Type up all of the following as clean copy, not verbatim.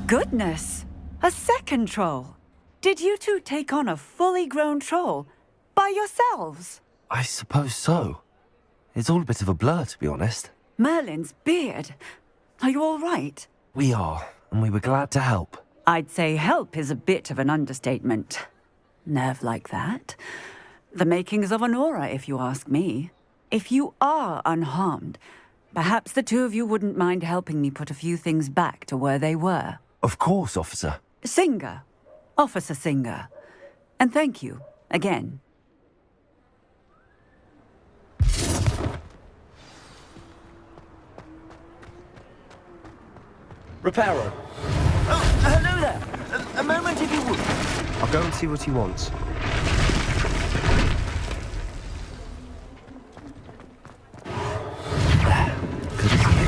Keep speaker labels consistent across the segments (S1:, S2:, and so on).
S1: Goodness! A second troll! Did you two take on a fully grown troll by yourselves?
S2: I suppose so. It's all a bit of a blur, to be honest.
S1: Merlin's beard. Are you all right?
S2: We are, and we were glad to help.
S1: I'd say help is a bit of an understatement. Nerve like that. The makings of an aura, if you ask me. If you are unharmed, perhaps the two of you wouldn't mind helping me put a few things back to where they were.
S2: Of course, officer.
S1: Singer. Officer Singer. And thank you, again.
S3: Reparo. Oh, hello there. A moment if you would.
S4: I'll go and see what he wants.
S2: Good as new.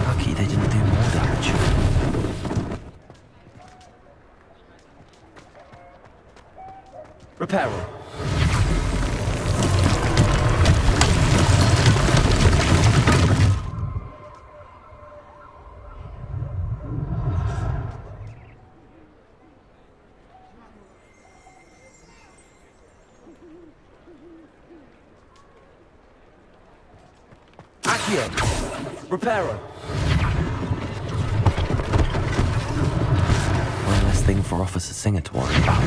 S2: Lucky they didn't do more damage.
S3: Reparo. Accio. Reparo.
S2: One less thing for Officer Singer to worry about.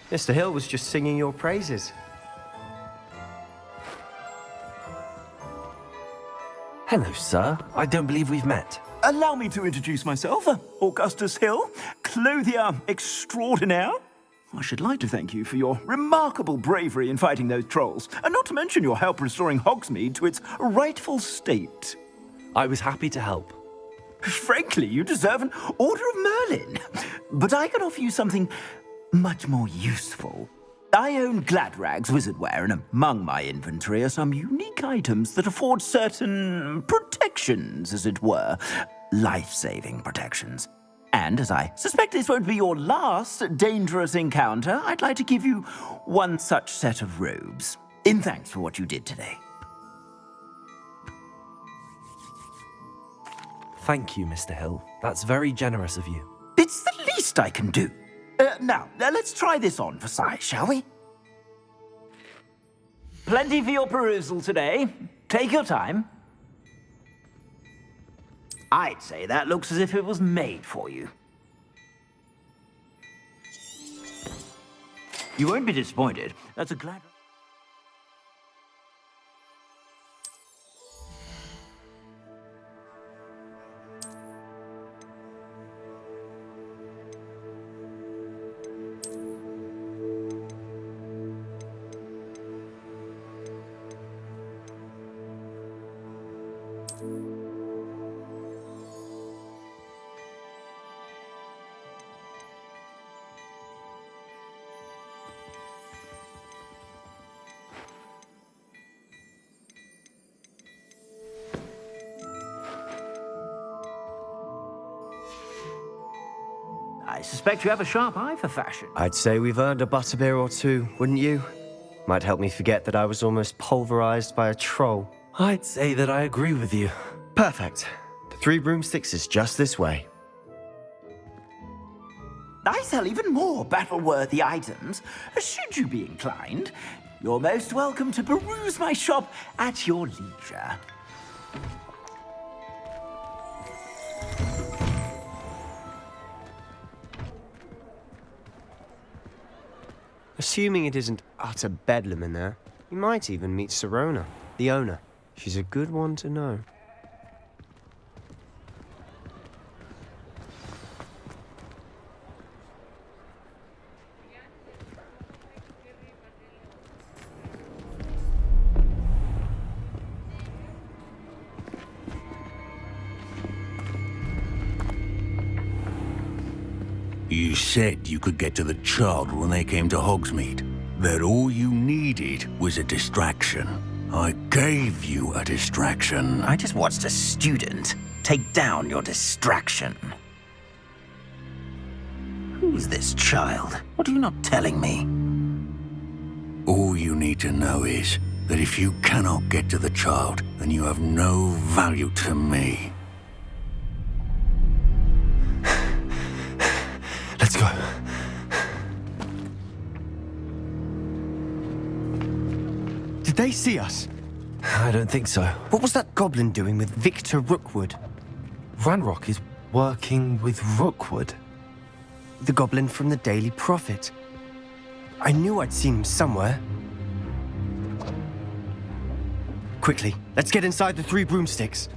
S4: Mr. Hill was just singing your praises.
S2: Hello, sir. I don't believe we've met.
S5: Allow me to introduce myself, Augustus Hill, clothier extraordinaire. I should like to thank you for your remarkable bravery in fighting those trolls, and not to mention your help restoring Hogsmeade to its rightful state.
S2: I was happy to help.
S5: Frankly, you deserve an Order of Merlin. But I can offer you something much more useful. I own Gladrag's wizardware, and among my inventory are some unique items that afford certain protections, as it were. Life-saving protections. And as I suspect this won't be your last dangerous encounter, I'd like to give you one such set of robes, in thanks for what you did today.
S2: Thank you, Mr. Hill. That's very generous of you.
S5: It's the least I can do. Now, let's try this on for size, shall we? Plenty for your perusal today. Take your time. I'd say that looks as if it was made for you. You won't be disappointed. That's a glad... I suspect you have a sharp eye for fashion.
S4: I'd say we've earned a butterbeer or two, wouldn't you? Might help me forget that I was almost pulverized by a troll.
S2: I'd say that I agree with you.
S4: Perfect. The 3 broomsticks is just this way.
S5: I sell even more battle-worthy items, should you be inclined. You're most welcome to peruse my shop at your leisure.
S4: Assuming it isn't utter bedlam in there, you might even meet Serona, the owner. She's a good one to know.
S6: You said you could get to the child when they came to Hogsmeade. That all you needed was a distraction. I gave you a distraction.
S5: I just watched a student take down your distraction. Who's this child? What are you not telling me?
S6: All you need to know is that if you cannot get to the child, then you have no value to me.
S2: Let's go.
S4: Did they see us?
S2: I don't think so.
S4: What was that goblin doing with Victor Rookwood?
S2: Ranrock is working with Rookwood.
S4: The goblin from the Daily Prophet. I knew I'd seen him somewhere. Quickly, let's get inside the three broomsticks.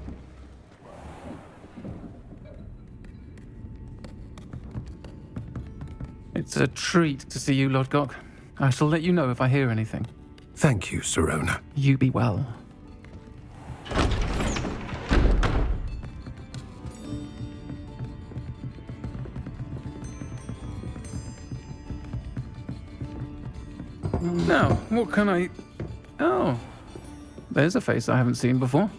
S7: It's a treat to see you, Lodgok. I shall let you know if I hear anything.
S6: Thank you, Sirona.
S7: You be well. Now, what can I... Oh, there's a face I haven't seen before.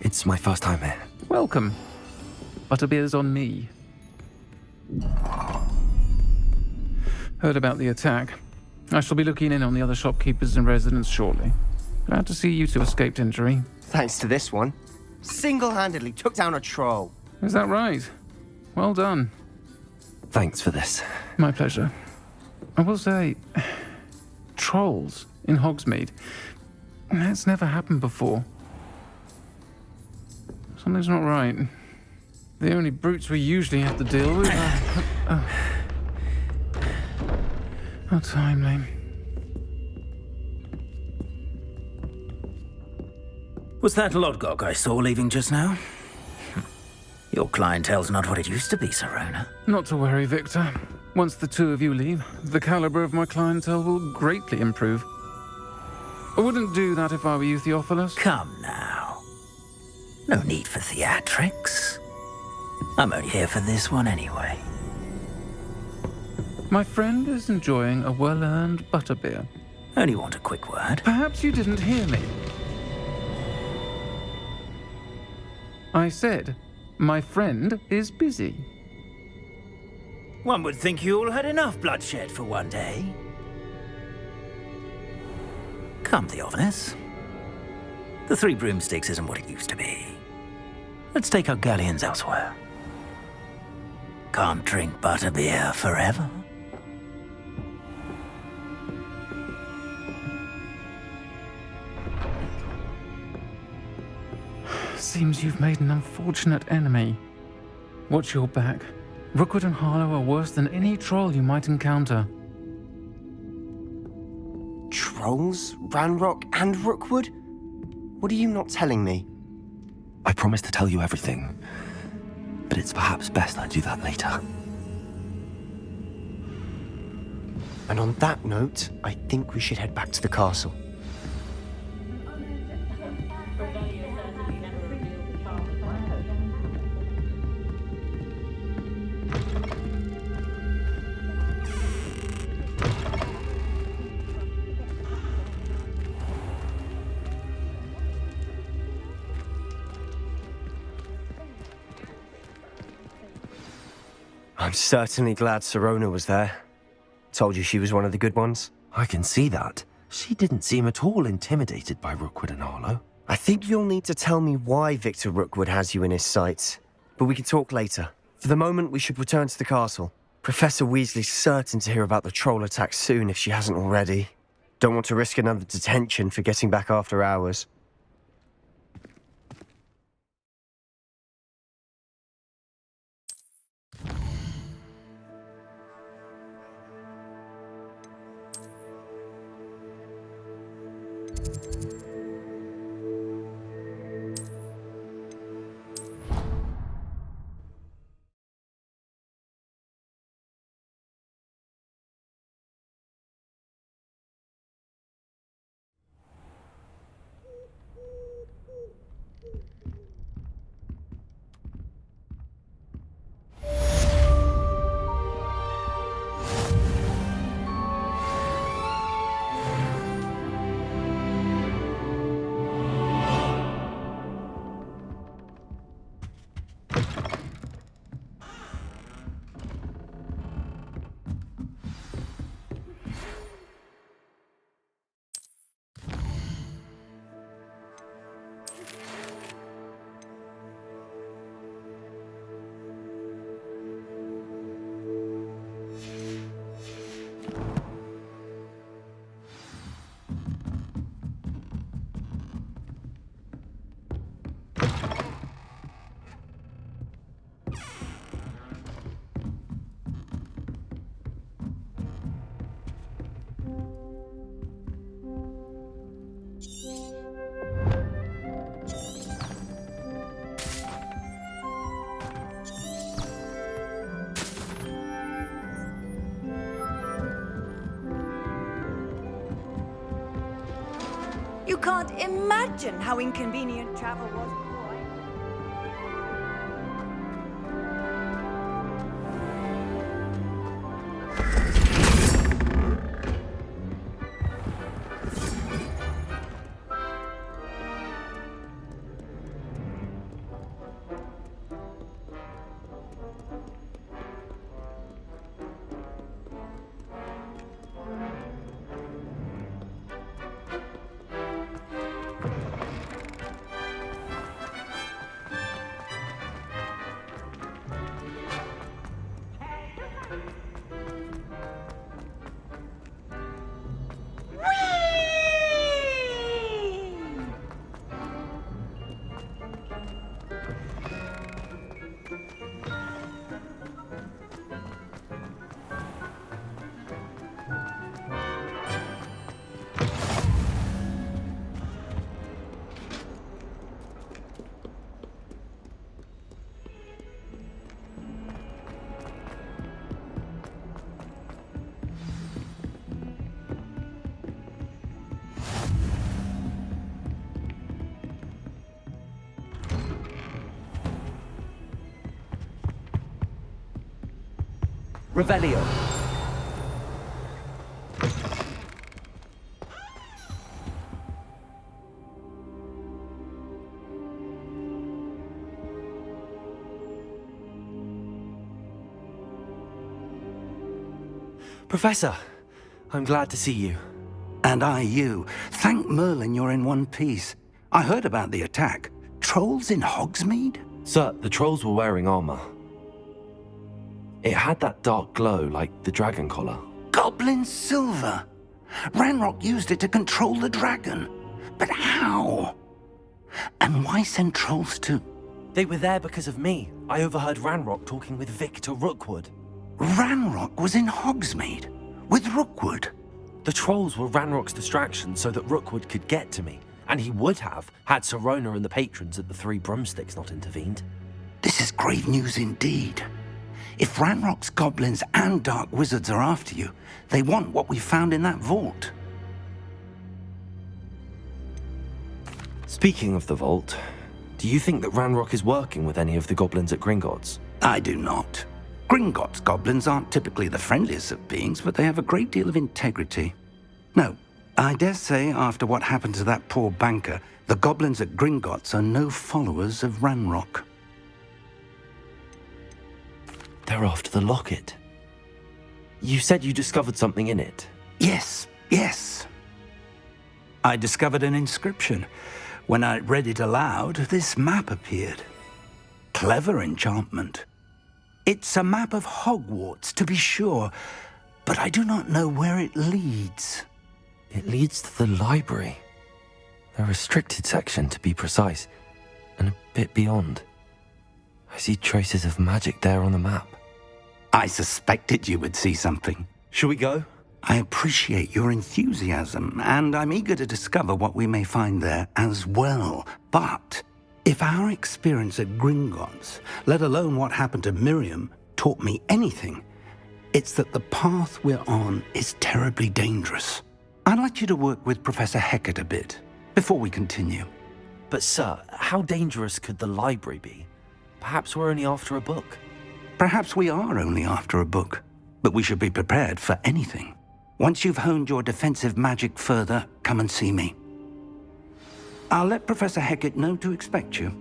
S2: It's my first time here.
S7: Welcome. Butterbeer's on me. Heard about the attack. I shall be looking in on the other shopkeepers and residents shortly. Glad to see you two escaped injury.
S4: Thanks to this one. Single-handedly took down a troll.
S7: Is that right? Well done.
S2: Thanks for this.
S7: My pleasure. I will say, trolls in Hogsmeade. That's never happened before. Something's not right. The only brutes we usually have to deal with are... How timely.
S5: Was that Lodgok I saw leaving just now? Your clientele's not what it used to be, Sirona.
S7: Not to worry, Victor. Once the two of you leave, the caliber of my clientele will greatly improve. I wouldn't do that if I were you, Theophilus.
S5: Come now. No need for theatrics. I'm only here for this one anyway.
S7: My friend is enjoying a well-earned butterbeer.
S5: Only want a quick word.
S7: Perhaps you didn't hear me. I said, my friend is busy.
S5: One would think you all had enough bloodshed for one day. Come, Theophilus. The Three Broomsticks isn't what it used to be. Let's take our galleons elsewhere. Can't drink butterbeer forever.
S7: Seems you've made an unfortunate enemy. Watch your back. Rookwood and Harlow are worse than any troll you might encounter.
S4: Trolls? Ranrock and Rookwood? What are you not telling me?
S2: I promise to tell you everything, but it's perhaps best I do that later.
S4: And on that note, I think we should head back to the castle. I'm certainly glad Sirona was there. Told you she was one of the good ones.
S2: I can see that. She didn't seem at all intimidated by Rookwood and Harlow.
S4: I think you'll need to tell me why Victor Rookwood has you in his sights. But we can talk later. For the moment, we should return to the castle. Professor Weasley's certain to hear about the troll attack soon if she hasn't already. Don't want to risk another detention for getting back after hours.
S8: You can't imagine how inconvenient travel was before I...
S3: Revelio.
S2: Professor, I'm glad to see you.
S6: And I you. Thank Merlin you're in one piece. I heard about the attack. Trolls in Hogsmeade?
S2: Sir, the trolls were wearing armor. It had that dark glow like the dragon collar.
S6: Goblin silver. Ranrock used it to control the dragon. But how? And why send trolls to...
S2: They were there because of me. I overheard Ranrock talking with Victor Rookwood.
S6: Ranrock was in Hogsmeade? With Rookwood?
S2: The trolls were Ranrock's distraction so that Rookwood could get to me. And he would have, had Sirona and the patrons at the Three Broomsticks not intervened.
S6: This is grave news indeed. If Ranrock's goblins and dark wizards are after you, they want what we found in that vault.
S2: Speaking of the vault, do you think that Ranrock is working with any of the goblins at Gringotts?
S6: I do not. Gringotts goblins aren't typically the friendliest of beings, but they have a great deal of integrity. No, I dare say after what happened to that poor banker, the goblins at Gringotts are no followers of Ranrock.
S2: They're after the locket. You said you discovered something in it.
S6: Yes. I discovered an inscription. When I read it aloud, this map appeared. Clever enchantment. It's a map of Hogwarts, to be sure, but I do not know where it leads.
S2: It leads to the library. A restricted section, to be precise, and a bit beyond. I see traces of magic there on the map.
S6: I suspected you would see something.
S2: Shall we go?
S6: I appreciate your enthusiasm, and I'm eager to discover what we may find there as well. But if our experience at Gringotts, let alone what happened to Miriam, taught me anything, it's that the path we're on is terribly dangerous. I'd like you to work with Professor Hecat a bit before we continue.
S2: But sir, how dangerous could the library be? Perhaps we're only after a book.
S6: Perhaps we are only after a book, but we should be prepared for anything. Once you've honed your defensive magic further, come and see me. I'll let Professor Hecat know to expect you.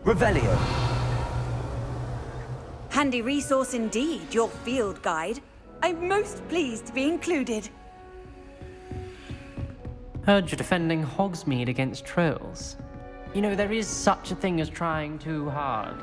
S3: Revelio.
S8: Handy resource indeed, your field guide. I'm most pleased to be included.
S9: Heard you're defending Hogsmeade against trolls. You know, there is such a thing as trying too hard.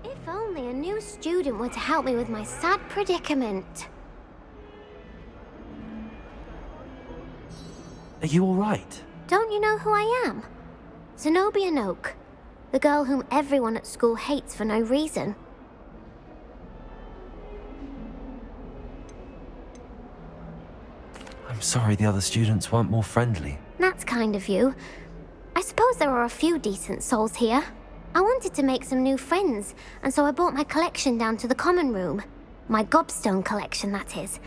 S10: If only a new student were to help me with my sad predicament.
S2: Are you alright?
S10: Don't you know who I am? Zenobia Noak, the girl whom everyone at school hates for no reason.
S2: I'm sorry the other students weren't more friendly.
S10: That's kind of you. I suppose there are a few decent souls here. I wanted to make some new friends, and so I brought my collection down to the common room. My gobstone collection, that is.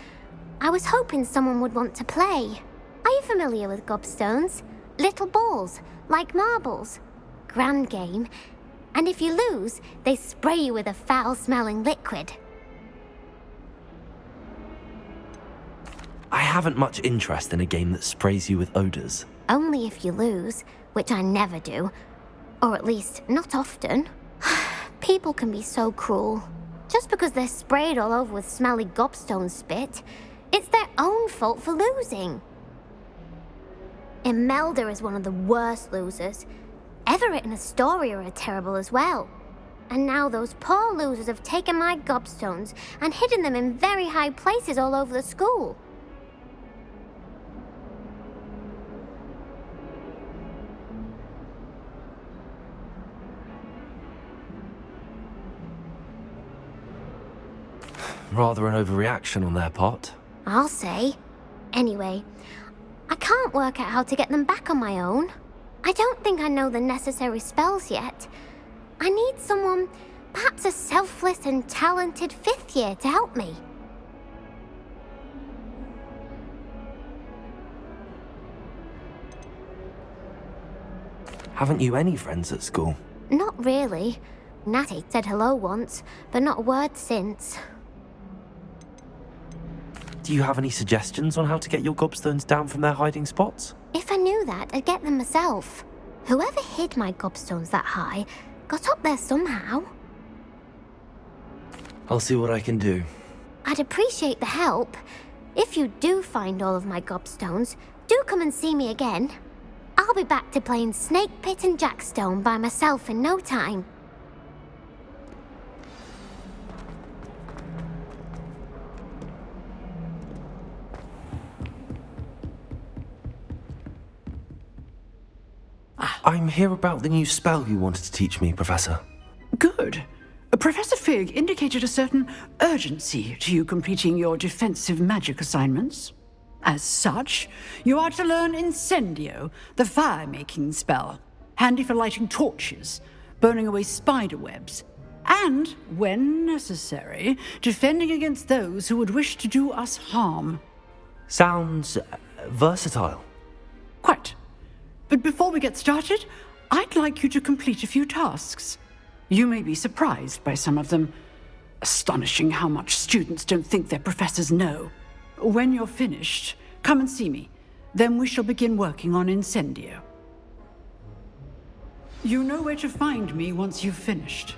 S10: I was hoping someone would want to play. Are you familiar with gobstones? Little balls, like marbles. Grand game. And if you lose, they spray you with a foul-smelling liquid.
S2: I haven't much interest in a game that sprays you with odours.
S10: Only if you lose, which I never do. Or at least, not often. People can be so cruel. Just because they're sprayed all over with smelly gobstone spit, it's their own fault for losing. Imelda is one of the worst losers. Everett and Astoria are terrible as well. And now those poor losers have taken my gobstones and hidden them in very high places all over the school.
S2: Rather an overreaction on their part.
S10: I'll say. Anyway, I can't work out how to get them back on my own. I don't think I know the necessary spells yet. I need someone, perhaps a selfless and talented fifth year to help me.
S2: Haven't you any friends at school?
S10: Not really. Natty said hello once, but not a word since.
S2: Do you have any suggestions on how to get your gobstones down from their hiding spots?
S10: If I knew that, I'd get them myself. Whoever hid my gobstones that high got up there somehow.
S2: I'll see what I can do.
S10: I'd appreciate the help. If you do find all of my gobstones, do come and see me again. I'll be back to playing Snake Pit and Jackstone by myself in no time.
S2: I'm here about the new spell you wanted to teach me, Professor.
S11: Good. Professor Fig indicated a certain urgency to you completing your defensive magic assignments. As such, you are to learn Incendio, the fire-making spell, handy for lighting torches, burning away spider webs, and, when necessary, defending against those who would wish to do us harm.
S2: Sounds versatile.
S11: Quite. But before we get started, I'd like you to complete a few tasks. You may be surprised by some of them. Astonishing how much students don't think their professors know. When you're finished, come and see me. Then we shall begin working on Incendio. You know where to find me once you've finished.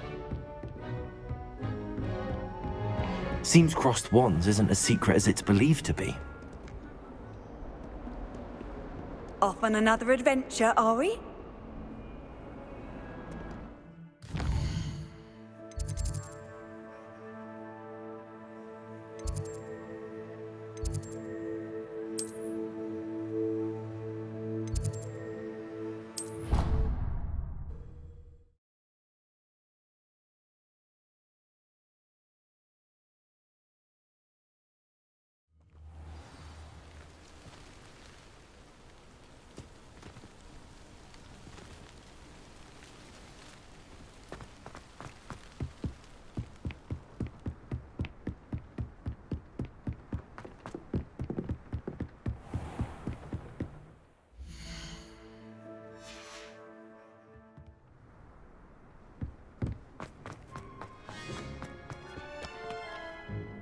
S2: Seems crossed wands isn't as secret as it's believed to be.
S8: Off on another adventure, are we?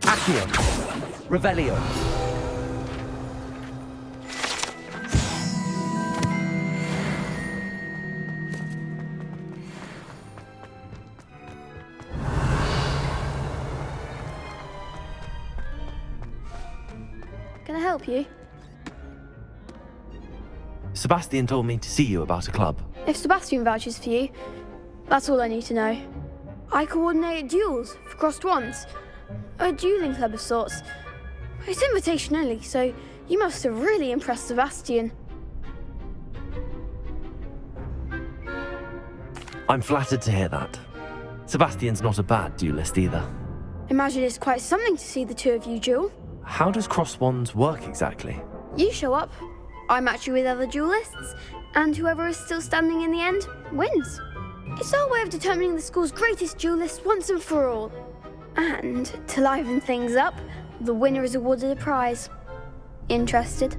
S2: Accio! Revelio.
S12: Can I help you?
S2: Sebastian told me to see you about a club.
S12: If Sebastian vouches for you, that's all I need to know. I coordinate duels for crossed wands. A dueling club of sorts. It's invitation only, so you must have really impressed Sebastian.
S2: I'm flattered to hear that. Sebastian's not a bad duelist either.
S12: Imagine it's quite something to see the two of you duel.
S2: How does cross wands work exactly?
S12: You show up, I match you with other duelists, and whoever is still standing in the end wins. It's our way of determining the school's greatest duelist once and for all. And to liven things up, the winner is awarded a prize. Interested?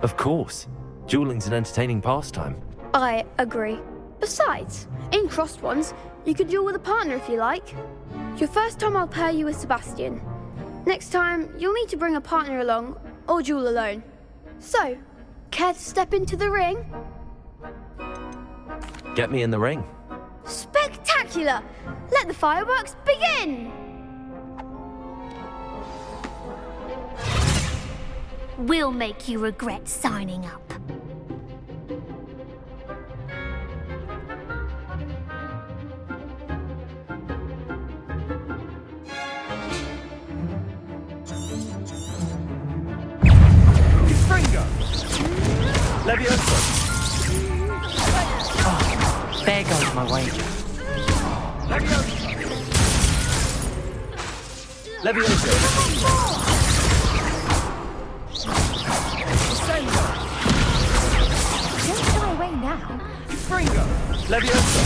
S2: Of course. Dueling's an entertaining pastime.
S12: I agree. Besides, in crossed ones, you could duel with a partner if you like. Your first time I'll pair you with Sebastian. Next time, you'll need to bring a partner along, or duel alone. So, care to step into the ring?
S2: Get me in the ring.
S12: Spectacular! Let the fireworks begin!
S10: We'll make you regret signing up.
S3: Leviosa!
S9: Oh, there goes my wager.
S3: Leviosa! Leviosa! Descendo!
S8: Don't shy away now.
S3: Fringo! Leviosa!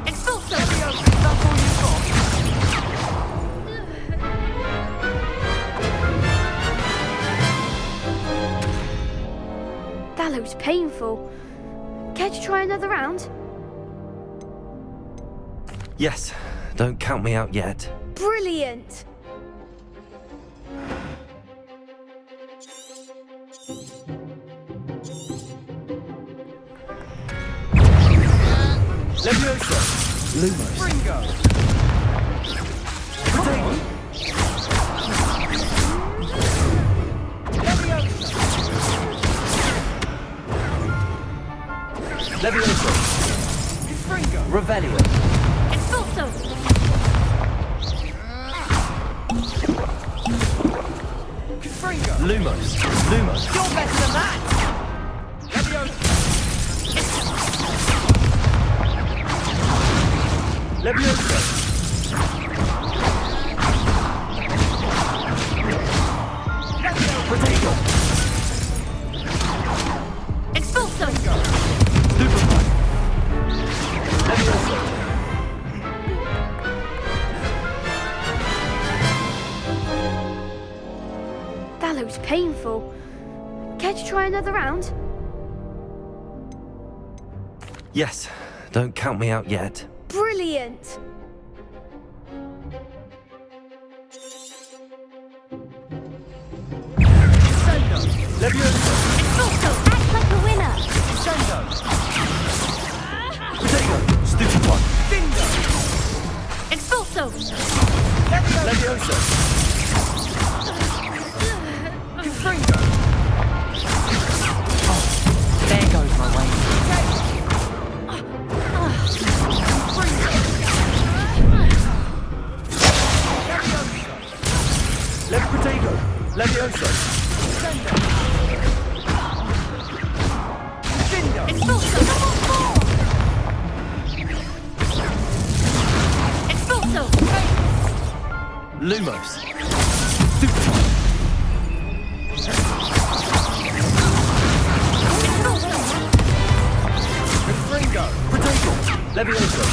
S8: Expulso!
S3: Leviosa! That's all you've got?
S12: That looks painful. Care to try another round?
S2: Yes, don't count me out yet.
S12: Brilliant!
S3: Leviosa!
S2: Lumos.
S3: Fringo! Potato! Leviosa! Leviosa! Fringo!
S2: Revelio.
S8: Expulso!
S3: Fringo!
S2: Lumos. Lumos.
S3: You're better than that! Leviosa! Leviosa! Potato!
S8: Expulso!
S3: Stupefy! Leviosa!
S12: That looks painful. Care to try another round?
S2: Yes, don't count me out yet.
S12: Brilliant!
S3: Descendo! Leviosa!
S8: Expulso! Act like a winner!
S3: Descendo! Potato! Stupefy! Bingo!
S8: Expulso!
S3: Leviosa! Fringo!
S9: There goes my wager.
S3: Left potato! Leviosa! Bingo!
S8: Expulso! Expulso!
S2: Lumos.
S3: Fringo! Potato! Leviosa!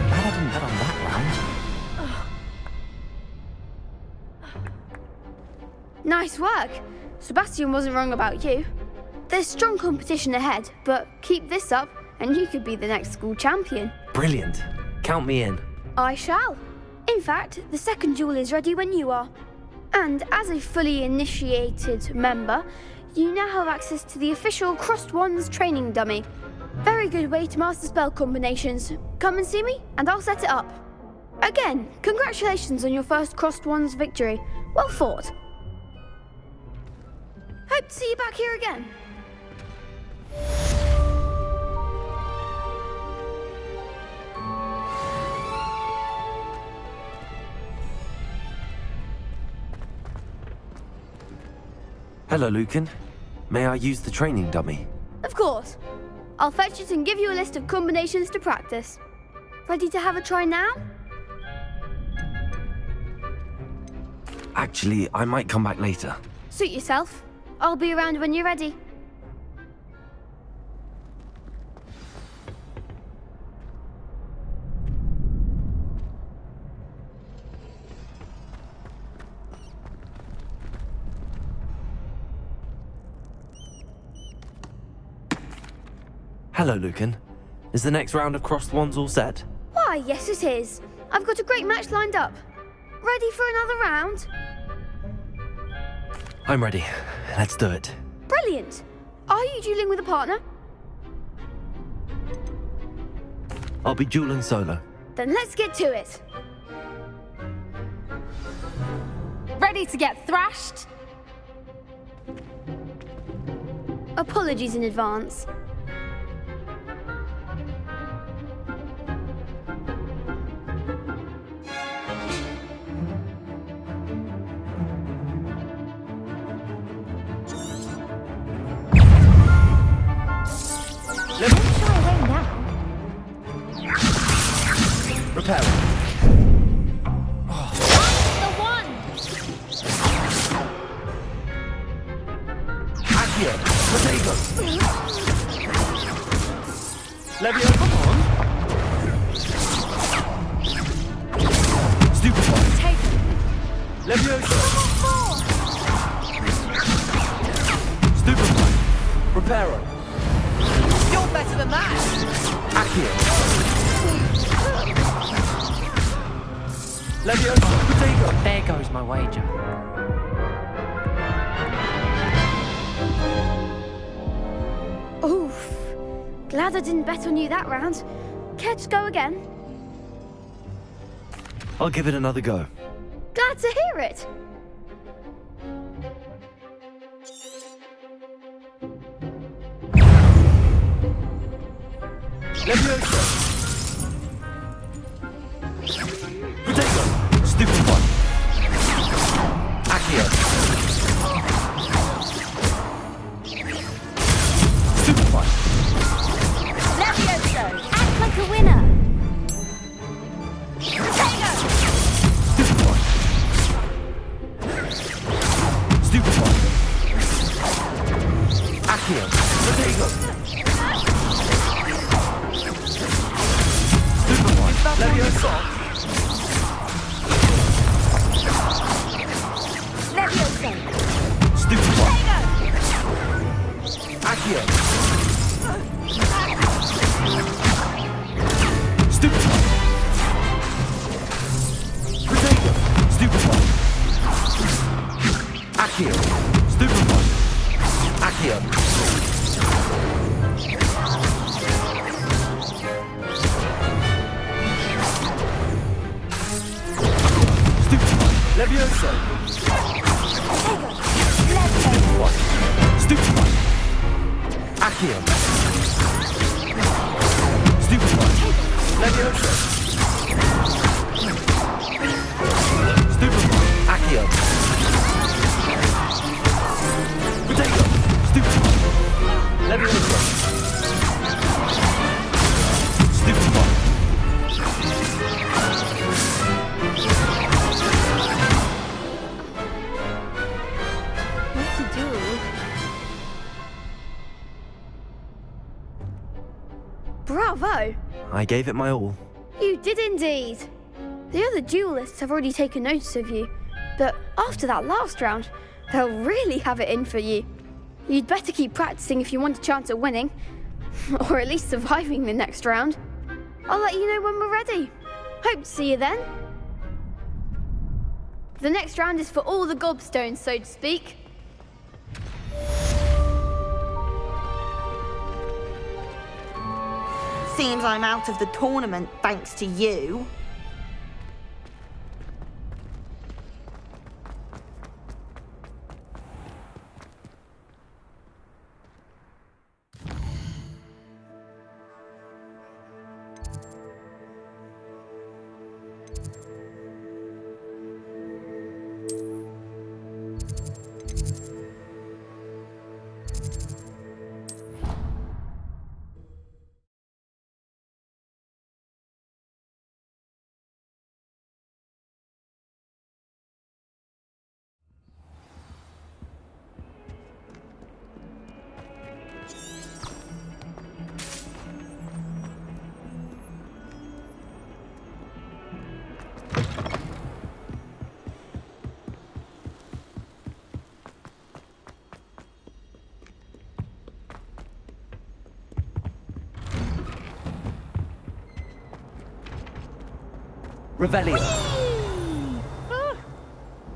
S9: Glad I didn't bet on that round.
S12: Nice work. Sebastian wasn't wrong about you. There's strong competition ahead, but keep this up and you could be the next school champion.
S2: Brilliant. Count me in.
S12: I shall. In fact, the second duel is ready when you are. And as a fully initiated member, you now have access to the official Crossed Wands training dummy. Very good way to master spell combinations. Come and see me, and I'll set it up. Again, congratulations on your first Crossed Wands victory. Well fought. Hope to see you back here again.
S2: Hello, Lucan. May I use the training dummy?
S12: Of course. I'll fetch it and give you a list of combinations to practice. Ready to have a try now?
S2: Actually, I might come back later.
S12: Suit yourself. I'll be around when you're ready.
S2: Hello, Lucan. Is the next round of Crossed Wands all set?
S12: Why, yes it is. I've got a great match lined up. Ready for another round?
S2: I'm ready. Let's do it.
S12: Brilliant. Are you dueling with a partner?
S2: I'll be dueling solo.
S12: Then let's get to it.
S8: Ready to get thrashed?
S12: Apologies in advance.
S3: Repair.
S8: The one!
S3: Accio. Potato. Levio, come on. Stupefy.
S8: Potato.
S3: Levio. Stupefy. Reparo.
S8: You're better than that!
S3: Accio. Leviosa, potato.
S9: There goes my wager.
S12: Oof. Glad I didn't bet on you that round. Care to go again?
S2: I'll give it another go.
S12: Glad to hear it.
S3: Leviosa. Potato. Stupefy. Accio. Stupefy.
S8: Levioso!
S10: Act like a winner.
S8: Potato!
S3: Stupefy. Stupefy. Accio. Potato. Stupefy. Leviosa.
S8: Levioso!
S3: Stupefy.
S8: Potato!
S3: Accio. Stupefy. Potato. Stupefy. Accio. Stupefy. Accio. Stupefy. Levioso. Stupefy. Stupefy. Accio. Stupefy. Levioso. Stupefy. Accio. Potato. Stupefy. Levioso. Stupefy.
S12: What to do? Bravo!
S2: I gave it my all.
S12: You did indeed. The other duelists have already taken notice of you, but after that last round, they'll really have it in for you. You'd better keep practicing if you want a chance at winning. Or at least surviving the next round. I'll let you know when we're ready. Hope to see you then. The next round is for all the gobstones, so to speak.
S13: Seems I'm out of the tournament thanks to you.
S9: Revelio.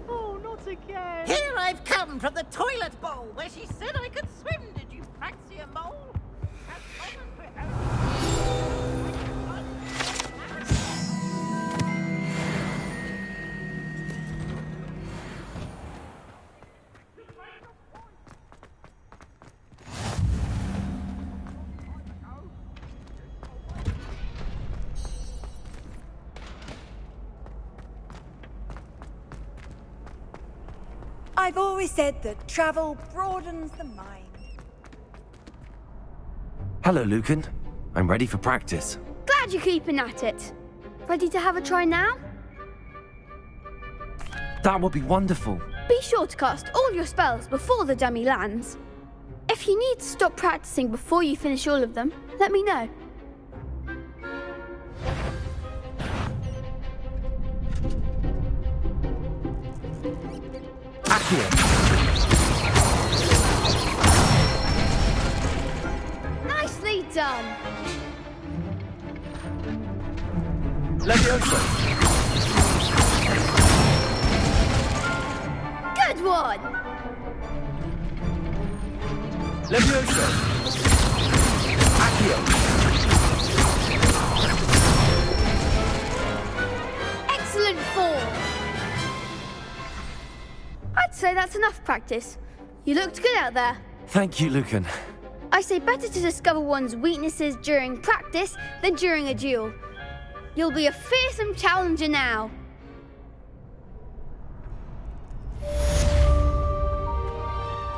S3: Oh, not again.
S14: Here I've come from the toilet bowl where she said I could swim. Did you praxia mole?
S8: I've always said that travel broadens the mind.
S2: Hello, Lucan. I'm ready for practice.
S12: Glad you're keeping at it. Ready to have a try now?
S2: That would be wonderful.
S12: Be sure to cast all your spells before the dummy lands. If you need to stop practicing before you finish all of them, let me know. Nicely done.
S5: Levioso.
S12: Good one.
S5: Levioso. Accio.
S12: Excellent form. I'd say that's enough practice. You looked good out there.
S2: Thank you, Lucan.
S12: I say better to discover one's weaknesses during practice than during a duel. You'll be a fearsome challenger now.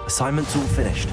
S2: Assignment's all finished.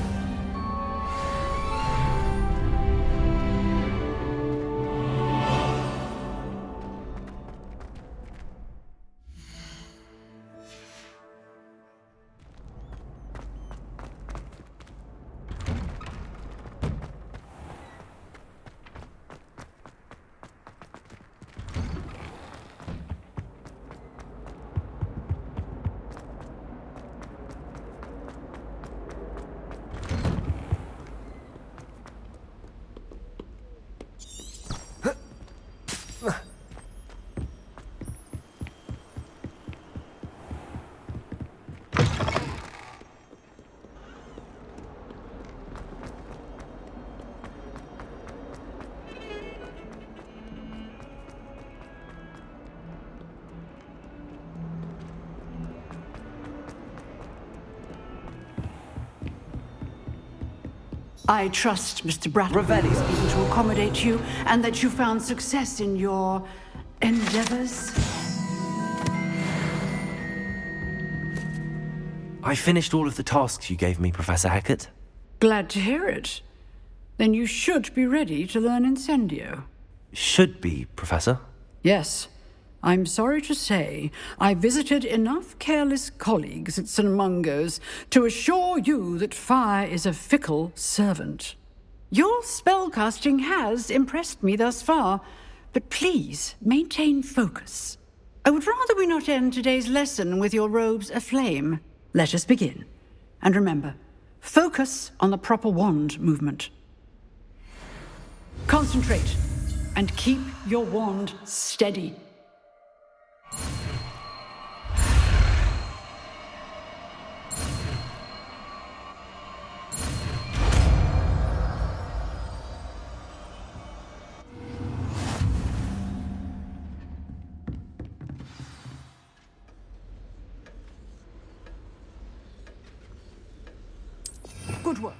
S11: I trust Mr. Brattle is able to accommodate you and that you found success in your endeavors.
S2: I finished all of the tasks you gave me, Professor Hecat.
S11: Glad to hear it. Then you should be ready to learn Incendio.
S2: Should be, Professor.
S11: Yes. I'm sorry to say, I visited enough careless colleagues at St. Mungo's to assure you that fire is a fickle servant. Your spellcasting has impressed me thus far, but please maintain focus. I would rather we not end today's lesson with your robes aflame. Let us begin. And remember, focus on the proper wand movement. Concentrate and keep your wand steady. Good work.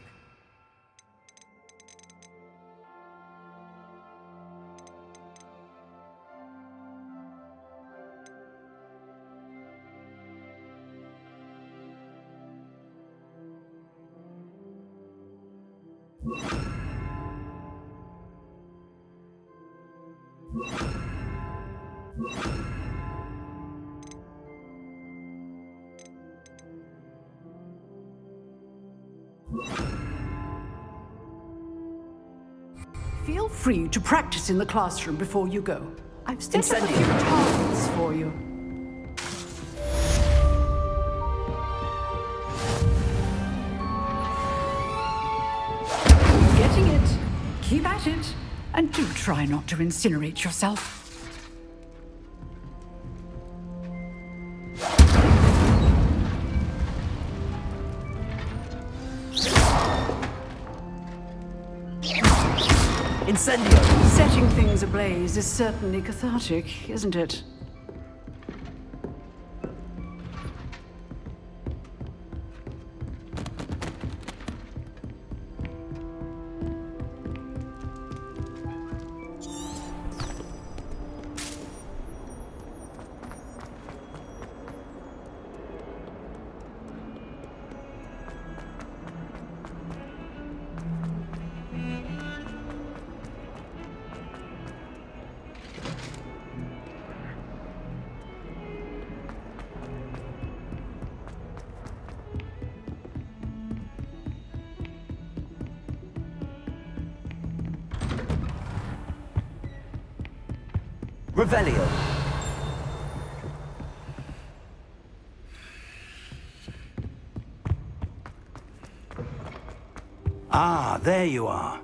S11: Feel free to practice in the classroom before you go. I've set up a few targets for you. You're getting it. Keep at it. And do try not to incinerate yourself.
S3: Incendio!
S11: Setting things ablaze is certainly cathartic, isn't it?
S3: Revelio.
S6: Ah, there you are.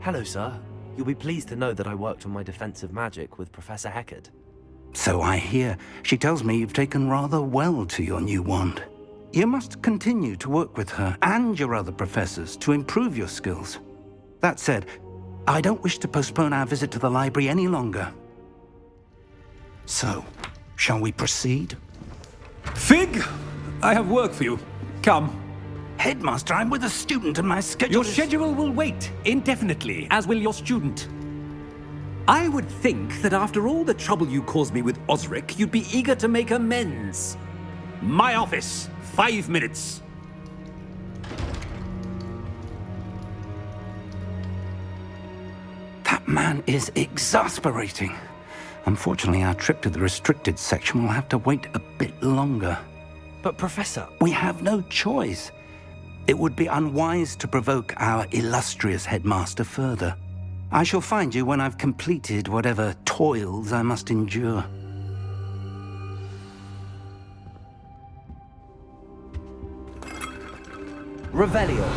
S2: Hello, sir. You'll be pleased to know that I worked on my defensive magic with Professor Heckard.
S6: So I hear. She tells me you've taken rather well to your new wand. You must continue to work with her and your other professors to improve your skills. That said, I don't wish to postpone our visit to the library any longer. So, shall we proceed?
S15: Fig, I have work for you. Come.
S6: Headmaster, I'm with a student and my schedule
S15: Your schedule will wait indefinitely, as will your student. I would think that after all the trouble you caused me with Osric, you'd be eager to make amends. My office, 5 minutes.
S6: That man is exasperating. Unfortunately, our trip to the restricted section will have to wait a bit longer.
S2: But, Professor...
S6: We have no choice. It would be unwise to provoke our illustrious headmaster further. I shall find you when I've completed whatever toils I must endure.
S3: Revelio.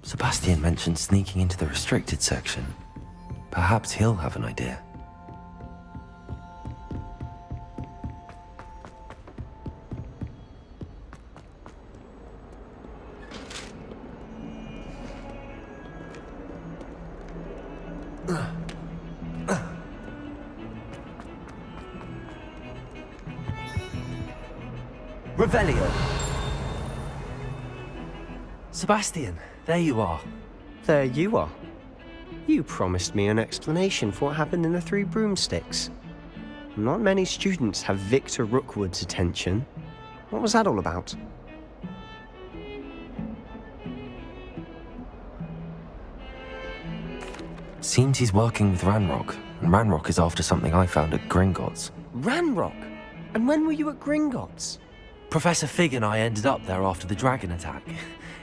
S2: Sebastian mentioned sneaking into the restricted section. Perhaps he'll have an idea.
S3: Revelio.
S2: Sebastian, there you are.
S4: There you are. You promised me an explanation for what happened in the Three Broomsticks. Not many students have Victor Rookwood's attention. What was that all about?
S2: Seems he's working with Ranrock, and Ranrock is after something I found at Gringotts.
S4: Ranrock? And when were you at Gringotts?
S2: Professor Fig and I ended up there after the dragon attack.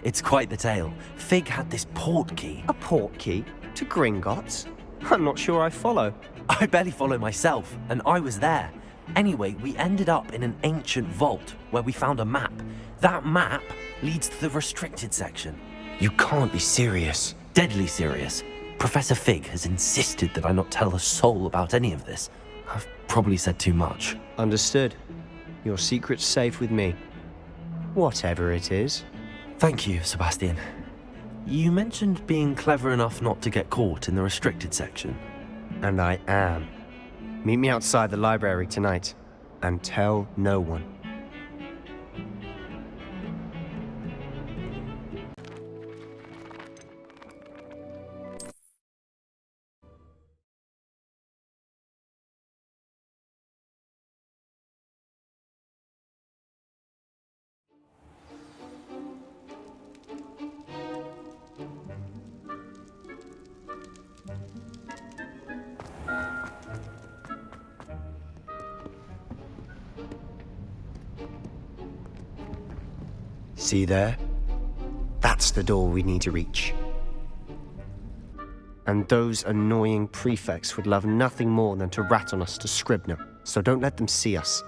S2: It's quite the tale. Fig had this port key.
S4: A port key? To Gringotts? I'm not sure I follow.
S2: I barely follow myself, and I was there. Anyway, we ended up in an ancient vault where we found a map. That map leads to the restricted section.
S4: You can't be serious.
S2: Deadly serious. Professor Fig has insisted that I not tell a soul about any of this. I've probably said too much.
S4: Understood. Your secret's safe with me. Whatever it is.
S2: Thank you, Sebastian. You mentioned being clever enough not to get caught in the restricted section.
S4: And I am. Meet me outside the library tonight, and tell no one. See there? That's the door we need to reach. And those annoying prefects would love nothing more than to rat on us to Scribner, so don't let them see us.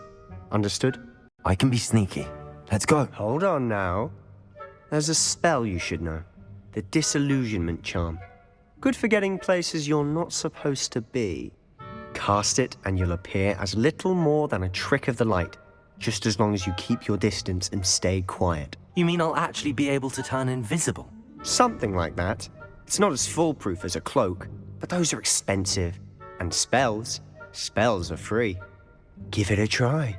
S4: Understood?
S2: I can be sneaky. Let's go.
S4: Hold on now. There's a spell you should know. The Disillusionment Charm. Good for getting places you're not supposed to be. Cast it and you'll appear as little more than a trick of the light, just as long as you keep your distance and stay quiet.
S2: You mean I'll actually be able to turn invisible?
S4: Something like that. It's not as foolproof as a cloak, but those are expensive. And spells are free. Give it a try.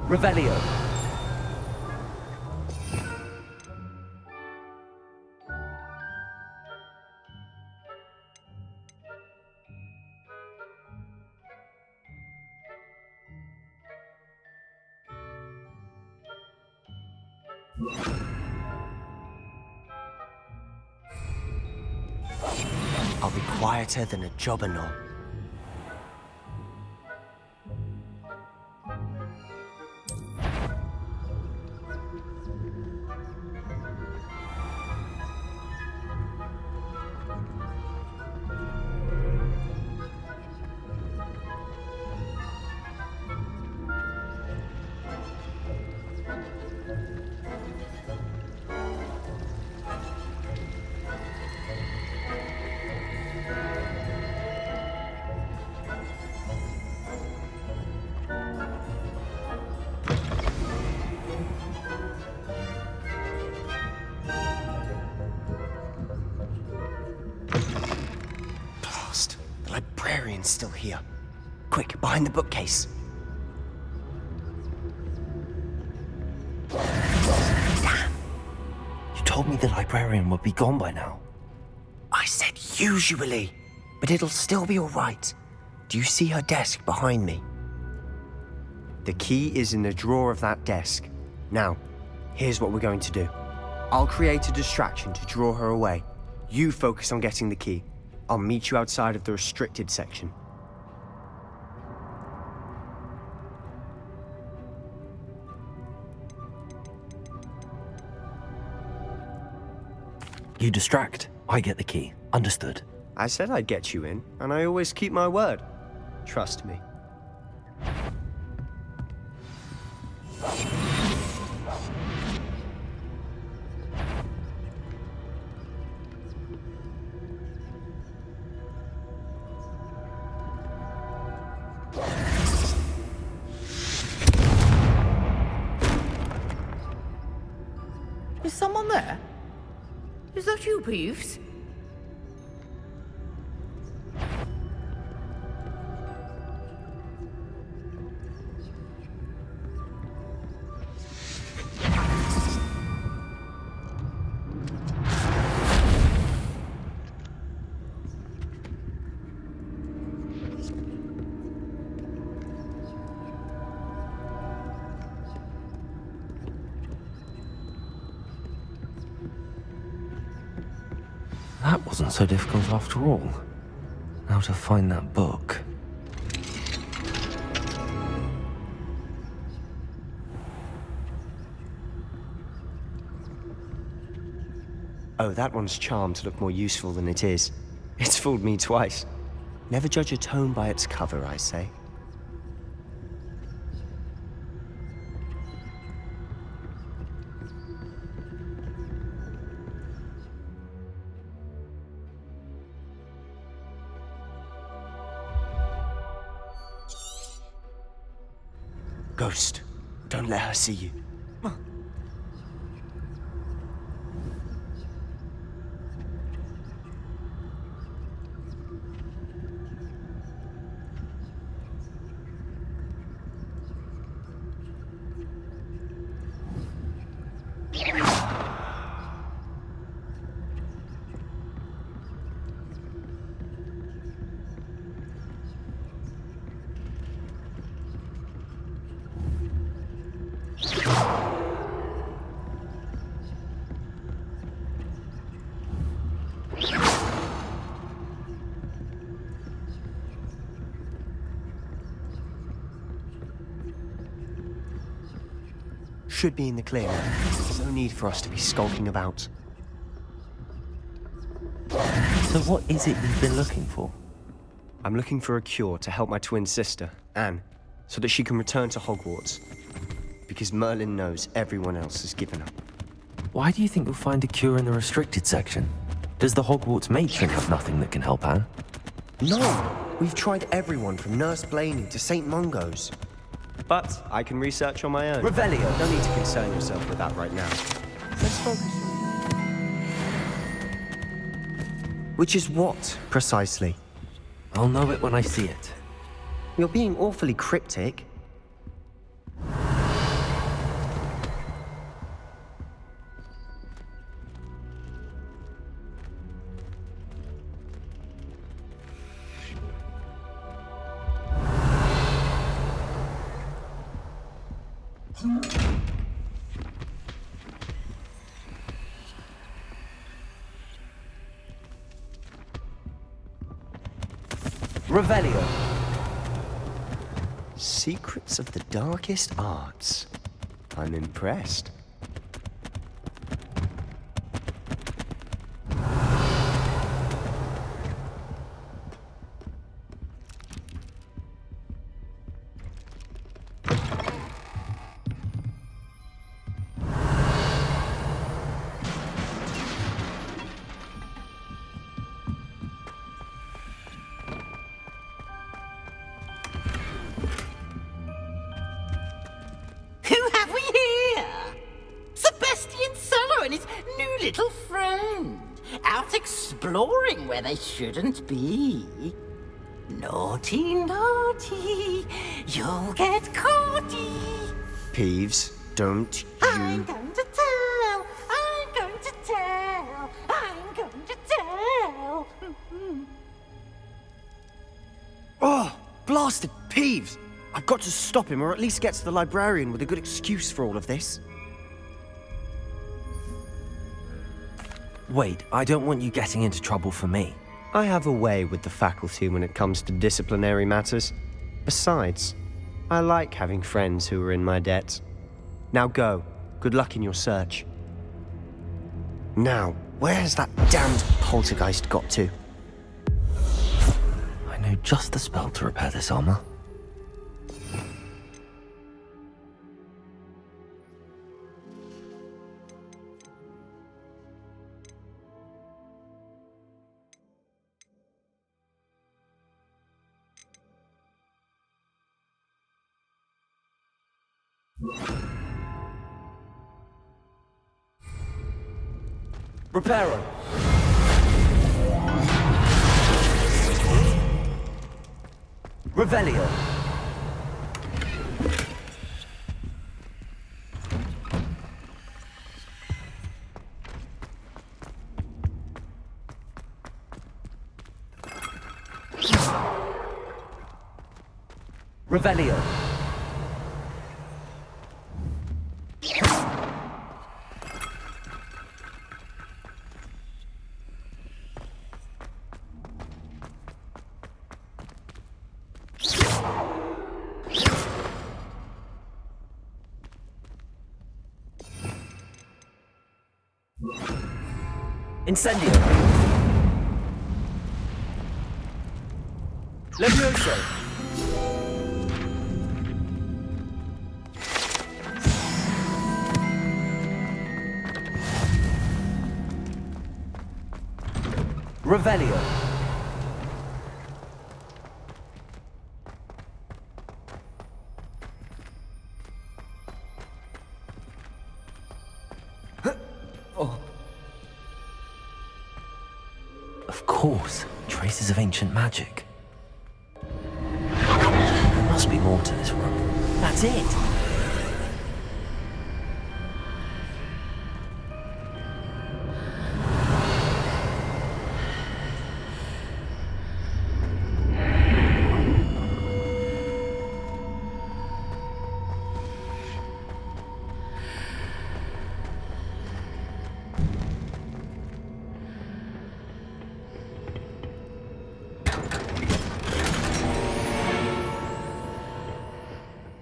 S9: Revelio.
S4: I'll be quieter than a jobberknoll. Librarian's still here. Quick, behind the bookcase.
S2: Damn! You told me the librarian would be gone by now.
S4: I said usually, but it'll still be all right. Do you see her desk behind me? The key is in the drawer of that desk. Now, here's what we're going to do. I'll create a distraction to draw her away. You focus on getting the key. I'll meet you outside of the restricted section.
S2: You distract, I get the key. Understood.
S4: I said I'd get you in, and I always keep my word. Trust me.
S14: Is someone there? Is that you, Peeves?
S2: That wasn't so difficult after all. Now to find that book.
S4: Oh, that one's charmed to look more useful than it is. It's fooled me twice. Never judge a tome by its cover, I say. Ghost, don't let her see you. Should be in the clear. There's no need for us to be skulking about.
S2: So what is it you've been looking for?
S4: I'm looking for a cure to help my twin sister, Anne, so that she can return to Hogwarts. Because Merlin knows everyone else has given up.
S2: Why do you think you'll find a cure in the restricted section? Does the Hogwarts matron have nothing that can help Anne?
S4: No! We've tried everyone from Nurse Blaney to St. Mungo's. But I can research on my own.
S9: Revelio.
S4: No need to concern yourself with that right now. Let's focus. Which is what, precisely?
S2: I'll know it when I see it.
S4: You're being awfully cryptic.
S9: Revelio.
S4: Secrets of the darkest arts. I'm impressed.
S14: Who have we here? Sebastian Solo and his new little friend. Out exploring where they shouldn't be. Naughty, naughty. You'll get caughty.
S4: Peeves, don't
S14: I'm
S4: you...
S14: going to tell. I'm going to tell. I'm going to tell.
S4: Oh, blasted Peeves! I've got to stop him, or at least get to the librarian with a good excuse for all of this.
S2: Wait, I don't want you getting into trouble for me.
S4: I have a way with the faculty when it comes to disciplinary matters. Besides, I like having friends who are in my debt. Now go. Good luck in your search. Now, where's that damned poltergeist got to?
S2: I know just the spell to repair this armor.
S9: Reparo. Revelio. Revelio. Incendio. Levioso. Revelio.
S2: Of course, traces of ancient magic. There must be more to this room.
S9: That's it.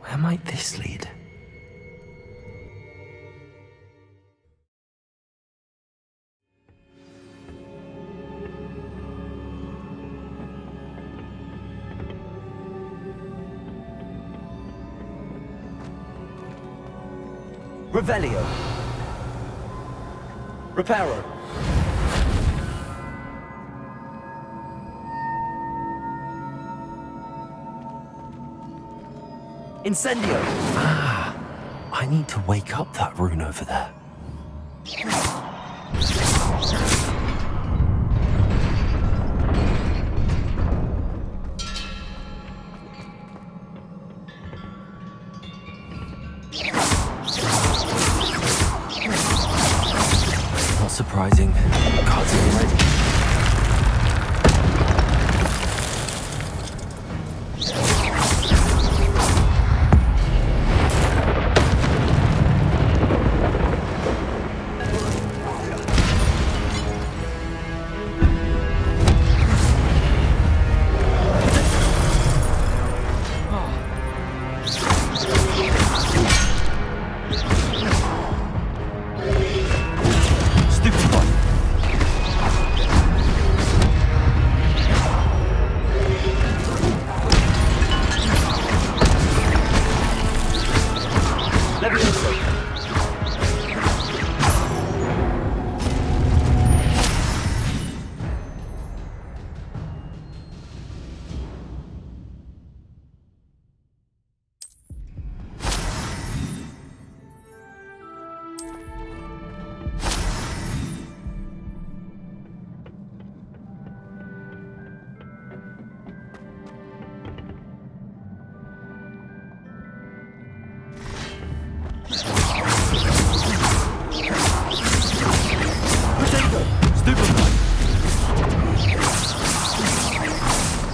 S2: Where might this lead?
S9: Revelio. Reparo. Incendio.
S2: Ah, I need to wake up that rune over there. Not surprising. Cards are ready.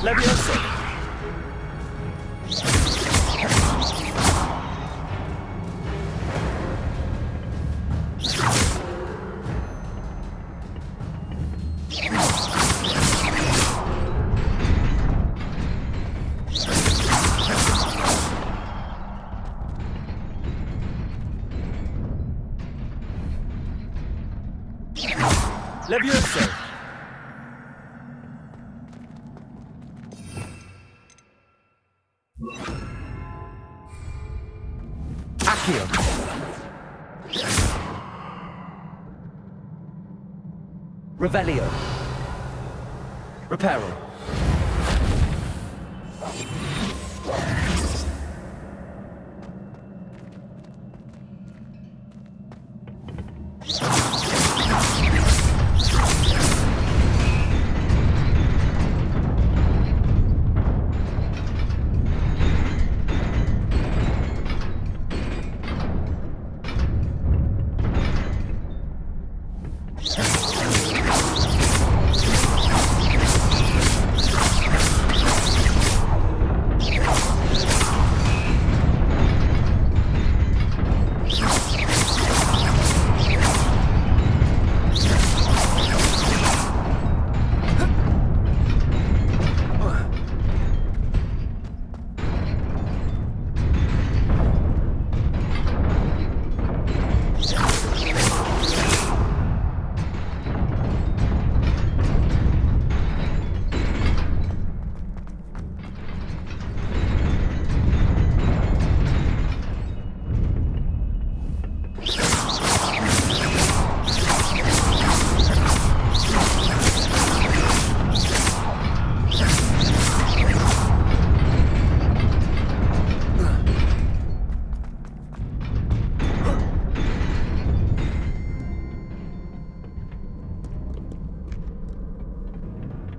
S9: Levioso. Levioso. Accio. Revelio. Reparo.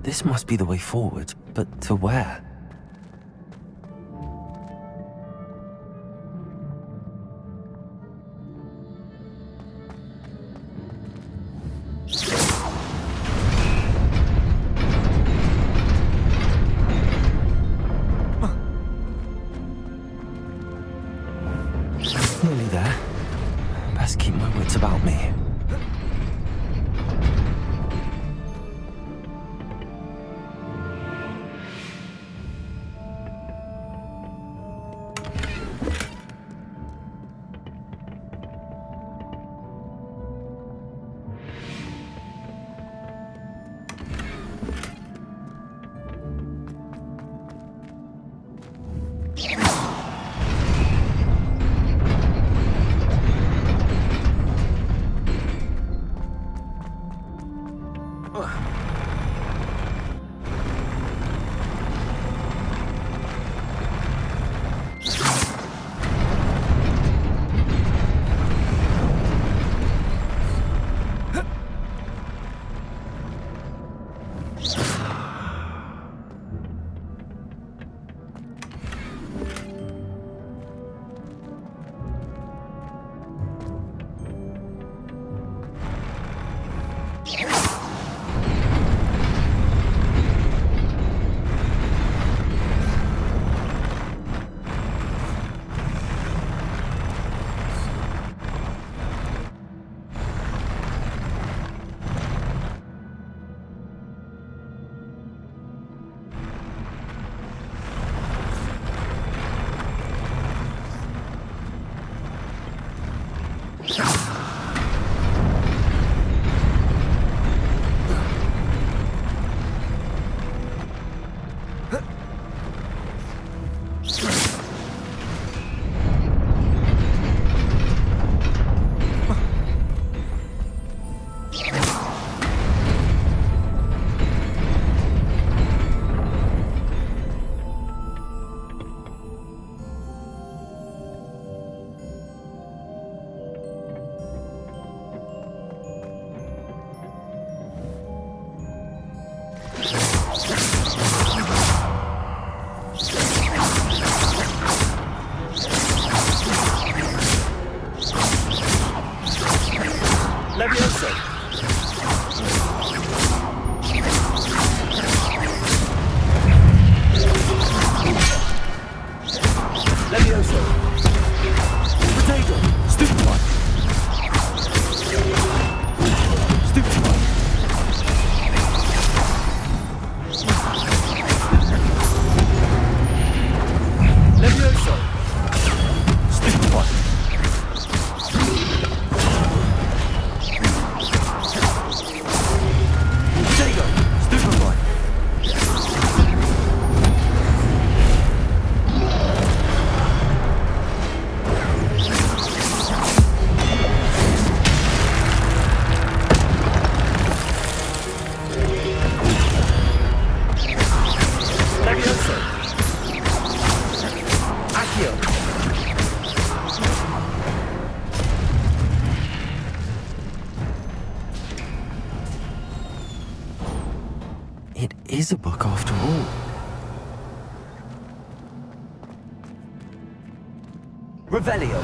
S2: This must be the way forward, but to where? Nearly there. Best keep my wits about me. It is a book after all.
S9: Revelio.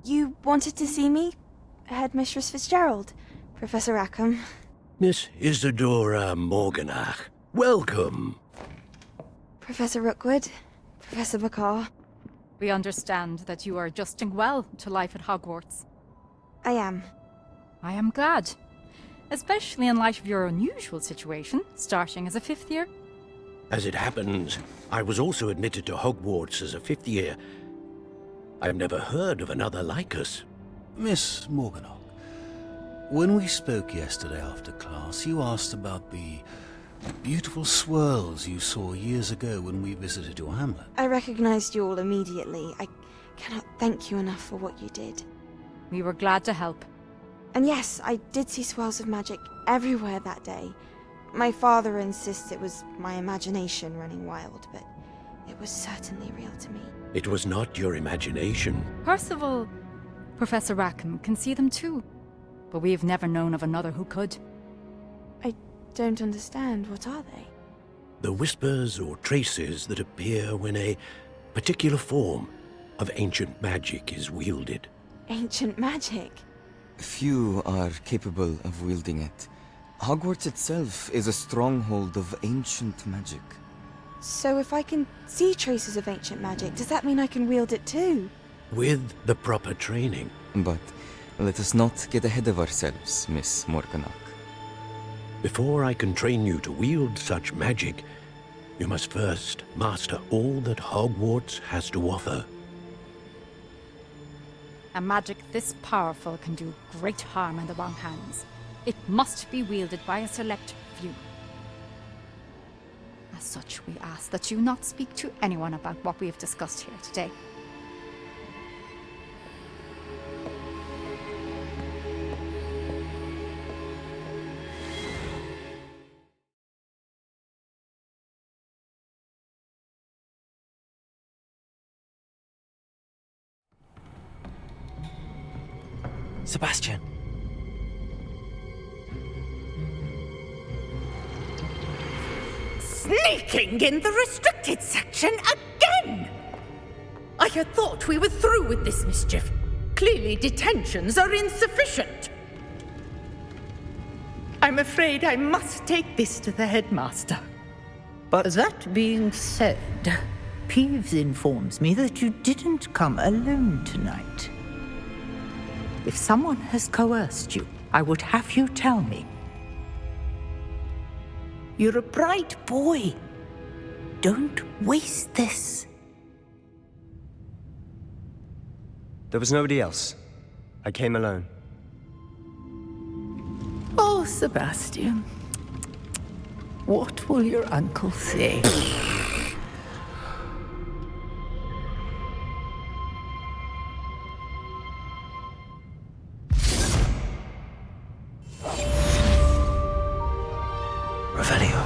S16: You wanted to see me? Headmistress Fitzgerald, Professor Rackham.
S17: Miss Isadora Morganach, welcome.
S16: Professor Rookwood, Professor Bakar.
S18: We understand that you are adjusting well to life at Hogwarts.
S16: I am.
S18: I am glad. Especially in light of your unusual situation, starting as a 5th year.
S17: As it happens, I was also admitted to Hogwarts as a 5th year. I've never heard of another like us.
S19: Miss Morganach, when we spoke yesterday after class, you asked about the beautiful swirls you saw years ago when we visited your hamlet.
S16: I recognized you all immediately. I cannot thank you enough for what you did.
S18: We were glad to help.
S16: And yes, I did see swirls of magic everywhere that day. My father insists it was my imagination running wild, but it was certainly real to me.
S17: It was not your imagination.
S18: Percival, Professor Rackham can see them too. But we've never known of another who could.
S16: I don't understand. What are they?
S17: The whispers or traces that appear when a particular form of ancient magic is wielded.
S16: Ancient magic?
S20: Few are capable of wielding it. Hogwarts itself is a stronghold of ancient magic.
S16: So if I can see traces of ancient magic, does that mean I can wield it too?
S17: With the proper training.
S20: But let us not get ahead of ourselves, Miss Morganach.
S17: Before I can train you to wield such magic, you must first master all that Hogwarts has to offer.
S18: A magic this powerful can do great harm in the wrong hands. It must be wielded by a select few. As such, we ask that you not speak to anyone about what we have discussed here today.
S2: Sebastian.
S21: Sneaking in the restricted section again! I had thought we were through with this mischief. Clearly detentions are insufficient. I'm afraid I must take this to the headmaster.
S22: But that being said, Peeves informs me that you didn't come alone tonight. If someone has coerced you, I would have you tell me. You're a bright boy. Don't waste this.
S4: There was nobody else. I came alone.
S22: Oh, Sebastian. What will your uncle say?
S2: Revelio.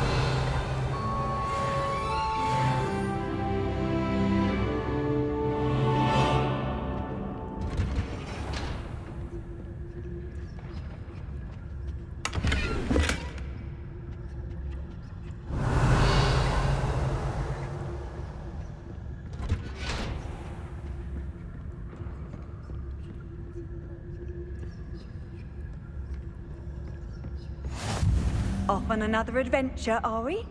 S8: Off on another adventure, are we?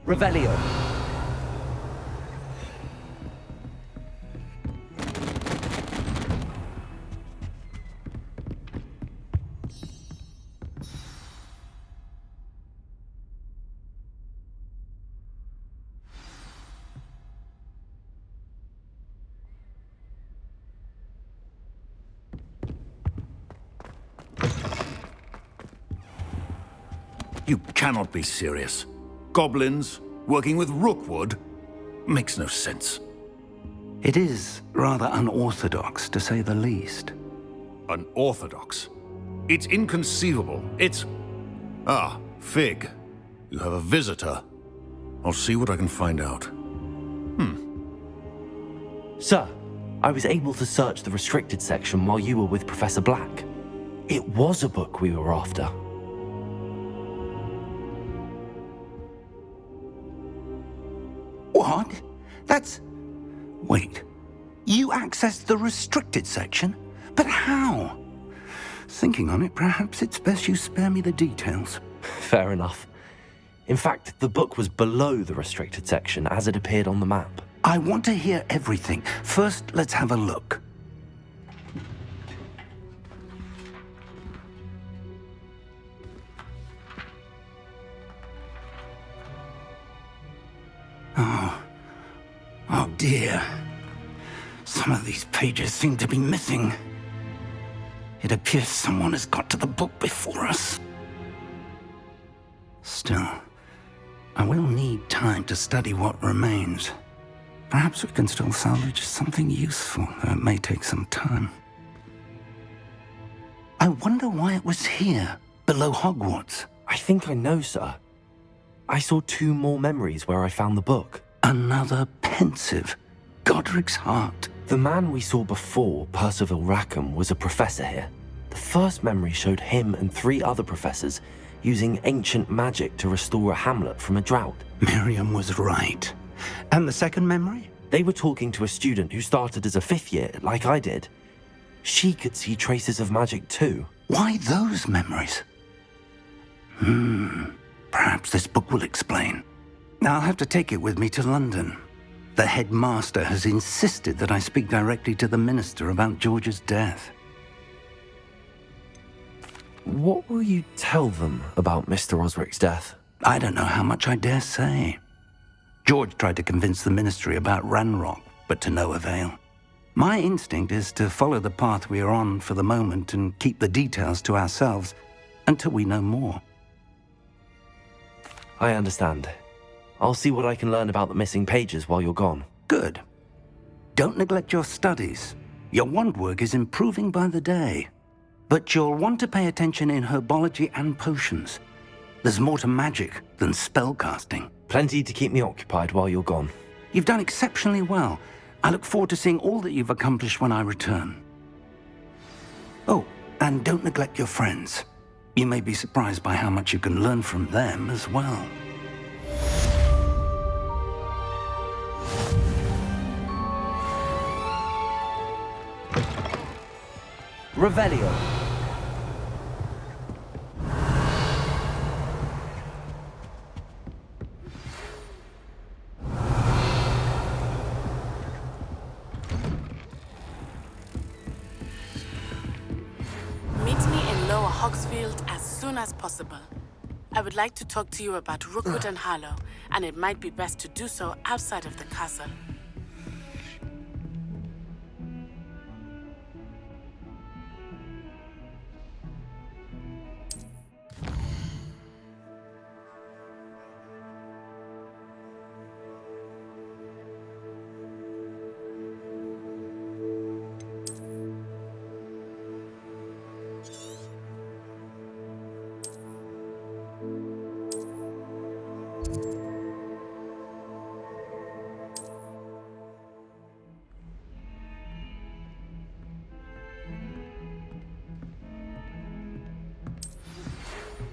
S9: Revelio.
S1: You cannot be serious. Goblins working with Rookwood? Makes no sense.
S6: It is rather unorthodox, to say the least.
S1: Unorthodox? It's inconceivable. It's... Ah, Fig. You have a visitor. I'll see what I can find out.
S2: Sir, I was able to search the restricted section while you were with Professor Black. It was a book we were after.
S6: What? That's... Wait. You accessed the restricted section? But how? Thinking on it, perhaps it's best you spare me the details.
S2: Fair enough. In fact, the book was below the restricted section as it appeared on the map.
S6: I want to hear everything. First, let's have a look. Oh dear. Some of these pages seem to be missing. It appears someone has got to the book before us. Still, I will need time to study what remains. Perhaps we can still salvage something useful, though it may take some time. I wonder why it was here, below Hogwarts.
S2: I think I know, sir. I saw 2 more memories where I found the book.
S6: Another pensive. Godric's heart.
S2: The man we saw before, Percival Rackham, was a professor here. The first memory showed him and 3 other professors using ancient magic to restore a hamlet from a drought.
S6: Miriam was right. And the second memory?
S2: They were talking to a student who started as a 5th year, like I did. She could see traces of magic too.
S6: Why those memories? Perhaps this book will explain. I'll have to take it with me to London. The headmaster has insisted that I speak directly to the minister about George's death.
S2: What will you tell them about Mr. Osric's death?
S6: I don't know how much I dare say. George tried to convince the ministry about Ranrock, but to no avail. My instinct is to follow the path we are on for the moment and keep the details to ourselves until we know more.
S2: I understand. I'll see what I can learn about the missing pages while you're gone.
S6: Good. Don't neglect your studies. Your wand work is improving by the day. But you'll want to pay attention in herbology and potions. There's more to magic than spellcasting.
S2: Plenty to keep me occupied while you're gone.
S6: You've done exceptionally well. I look forward to seeing all that you've accomplished when I return. Oh, and don't neglect your friends. You may be surprised by how much you can learn from them as well.
S9: Revelio.
S7: Meet me in Lower Hogsfield as soon as possible. I would like to talk to you about Rookwood and Harlow, and it might be best to do so outside of the castle.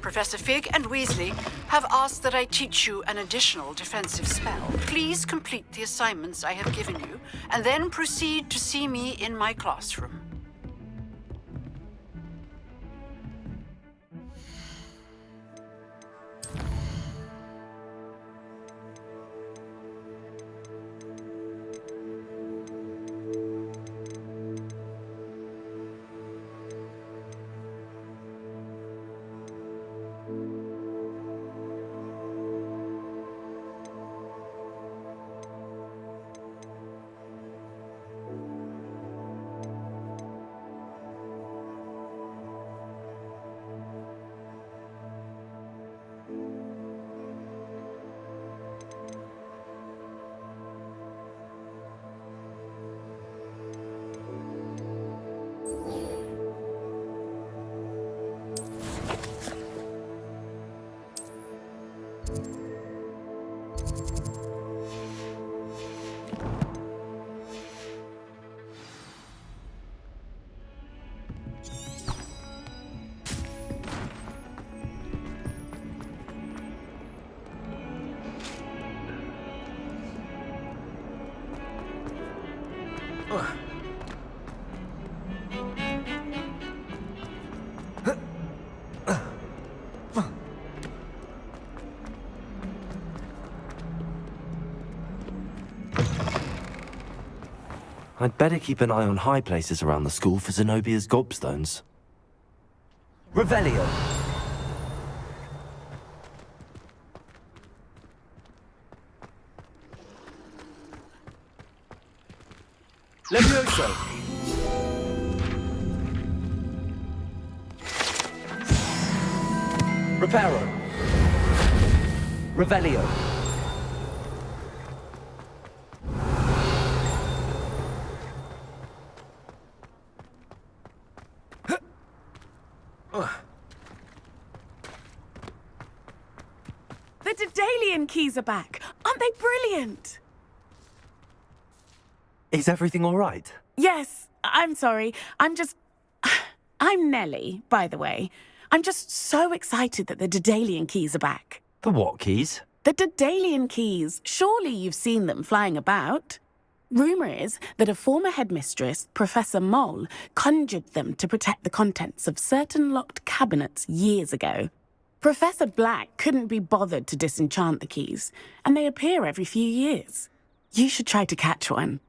S11: Professor Fig and Weasley have asked that I teach you an additional defensive spell. Please complete the assignments I have given you, and then proceed to see me in my classroom.
S2: I'd better keep an eye on high places around the school for Zenobia's gobstones.
S9: Revelio. Levioso. Reparo. Revelio.
S7: The Daedalian keys are back. Aren't they brilliant?
S2: Is everything all right?
S7: Yes, I'm sorry. I'm Nellie, by the way. I'm just so excited that the Daedalian keys are back.
S2: The what keys?
S7: The Daedalian keys. Surely you've seen them flying about. Rumour is that a former headmistress, Professor Moll, conjured them to protect the contents of certain locked cabinets years ago. Professor Black couldn't be bothered to disenchant the keys, and they appear every few years. You should try to catch one.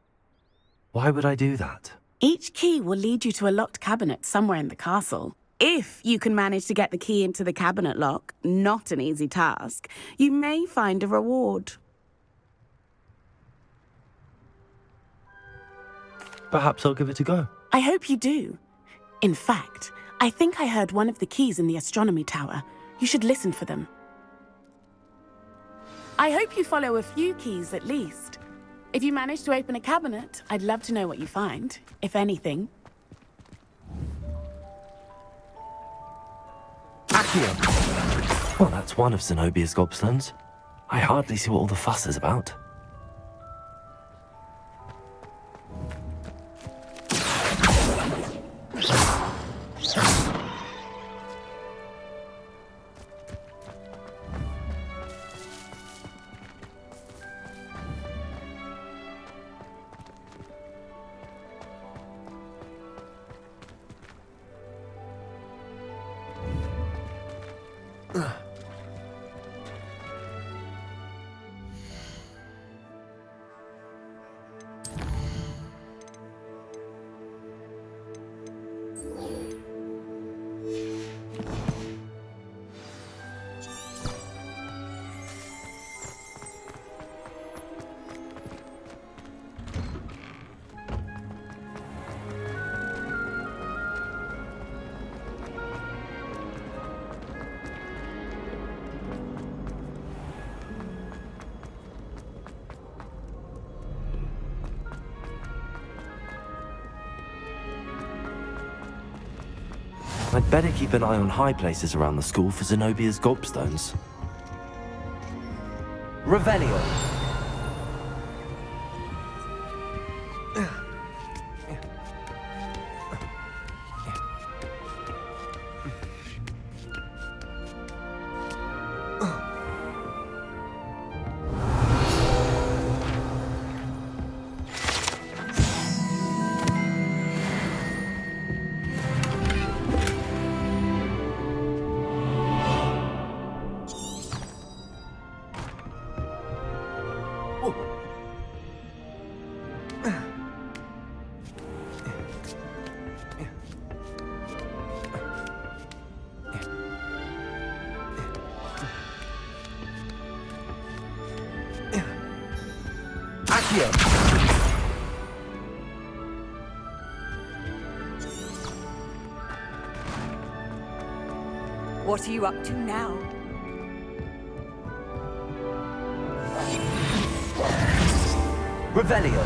S2: Why would I do that?
S7: Each key will lead you to a locked cabinet somewhere in the castle. If you can manage to get the key into the cabinet lock, not an easy task, you may find a reward.
S2: Perhaps I'll give it a go.
S7: I hope you do. In fact, I think I heard one of the keys in the astronomy tower. You should listen for them. I hope you follow a few keys at least. If you manage to open a cabinet, I'd love to know what you find, if anything.
S2: Accio. Well, that's one of Zenobia's gobstones. I hardly see what all the fuss is about. I'd better keep an eye on high places around the school for Zenobia's gobstones.
S9: Revelio.
S8: What are you up to now?
S9: Revelio.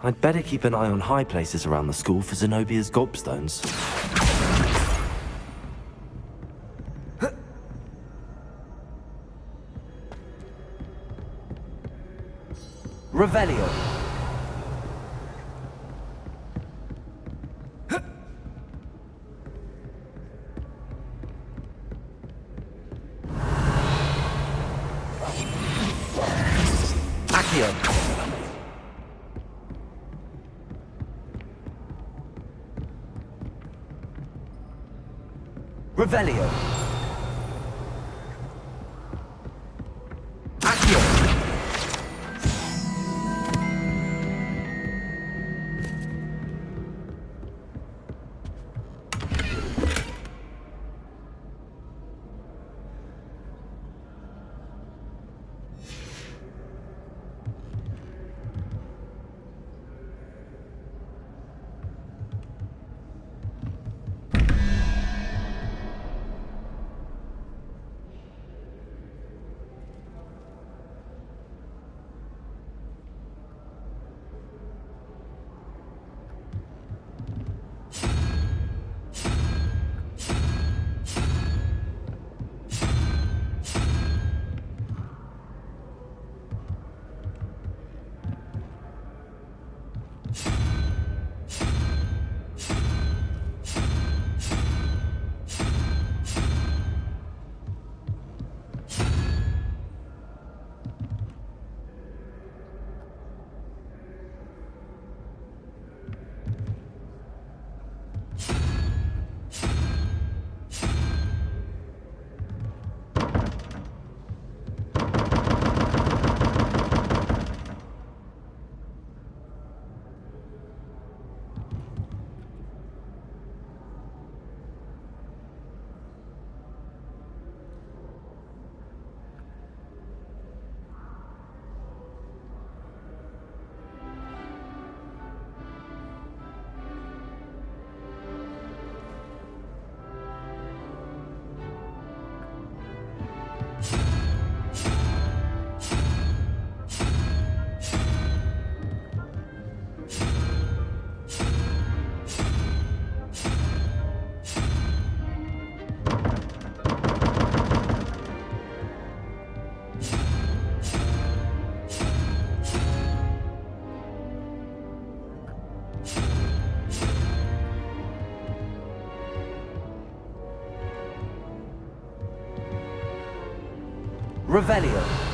S2: I'd better keep an eye on high places around the school for Zenobia's gobstones. Revelio. Accio. Revelio. Accio. Revelio.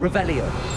S2: Revelio.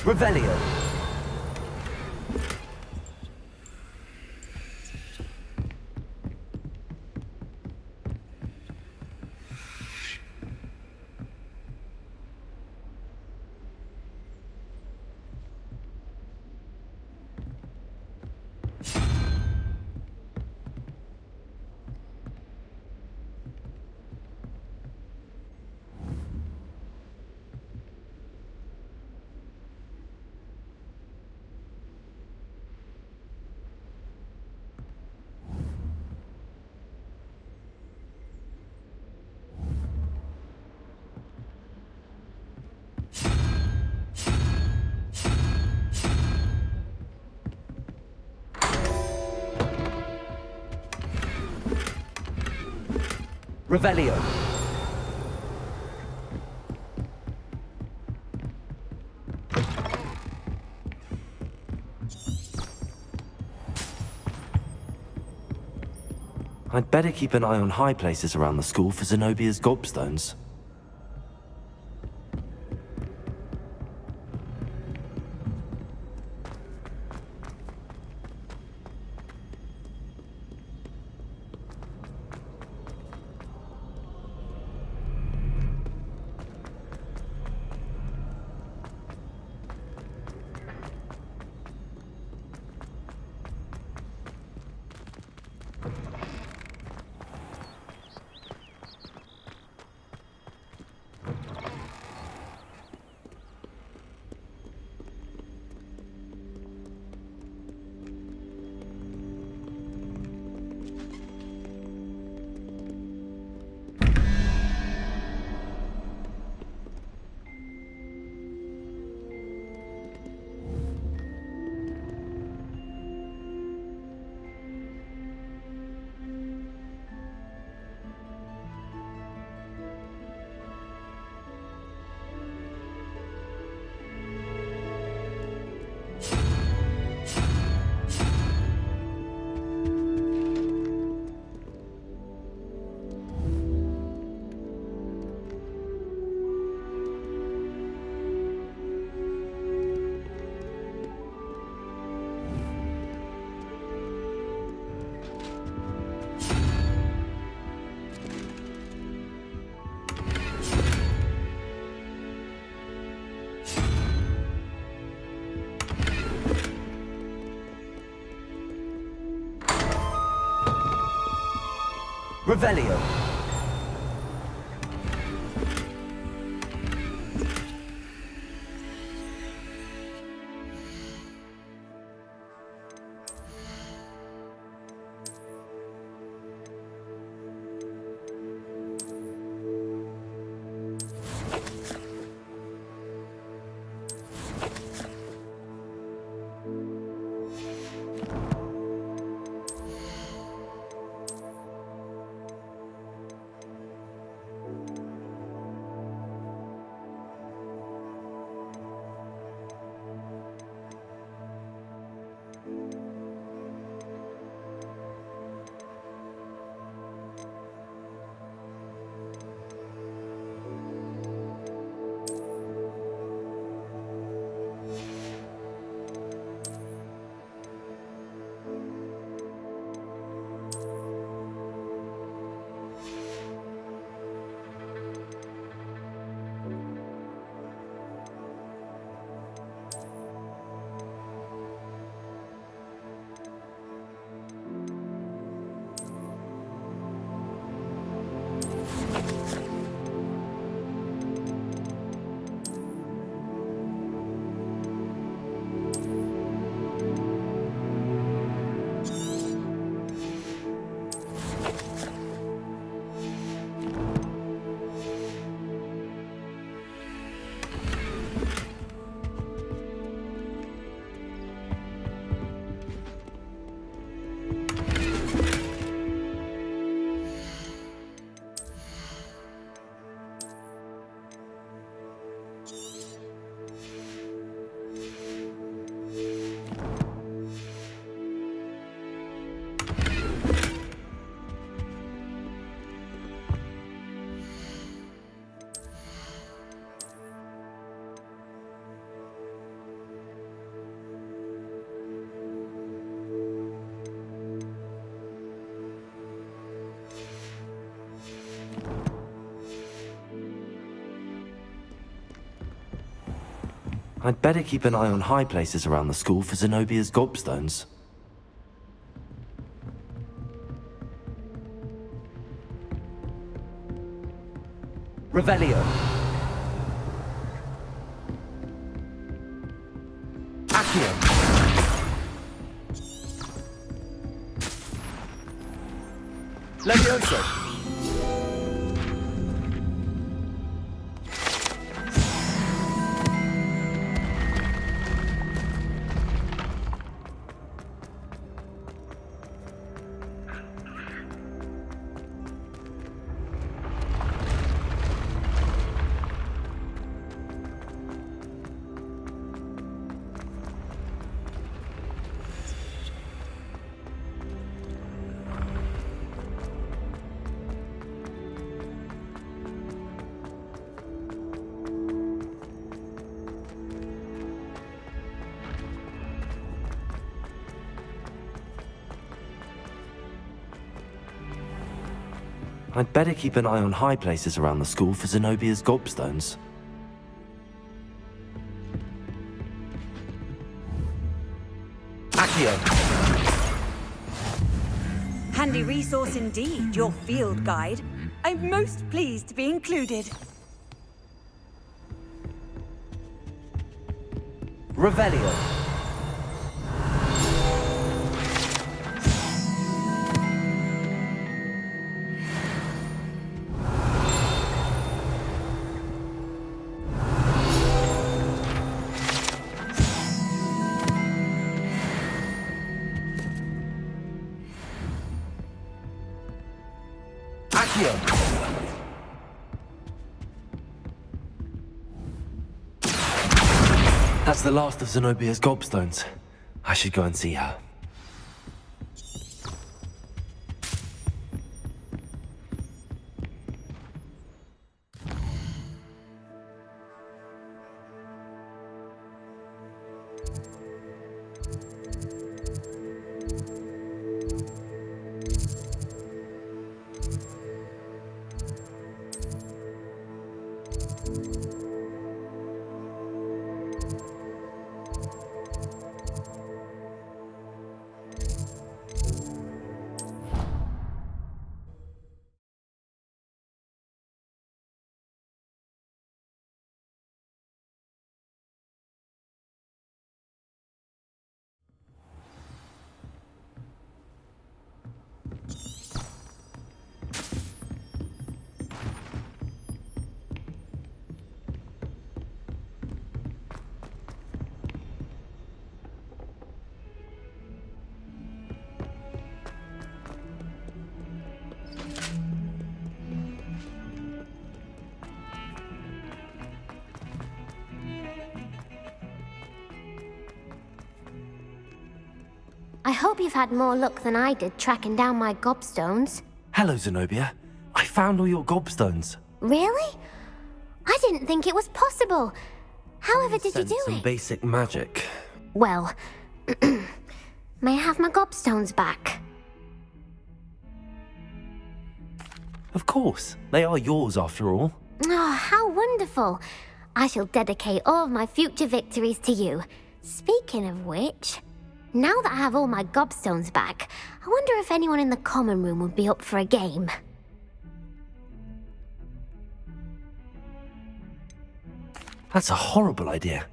S2: Revelio. Revelio. I'd better keep an eye on high places around the school for Zenobia's gobstones. Revelio. I'd better keep an eye on high places around the school for Zenobia's gobstones.
S9: Revelio. Accio. Levioso.
S2: I'd better keep an eye on high places around the school for Zenobia's gobstones.
S9: Accio.
S8: Handy resource indeed, your field guide. I'm most pleased to be included.
S9: Revelio.
S2: That's the last of Zenobia's gobstones. I should go and see her.
S12: I hope you've had more luck than I did tracking down my gobstones.
S2: Hello, Zenobia. I found all your gobstones.
S12: Really? I didn't think it was possible. However did you do
S2: Some
S12: it?
S2: basic magic.
S12: Well, may I have my gobstones back?
S2: Of course. They are yours after all.
S12: Oh, how wonderful. I shall dedicate all of my future victories to you. Speaking of which, now that I have all my gobstones back, I wonder if anyone in the common room would be up for a game.
S2: That's a horrible idea.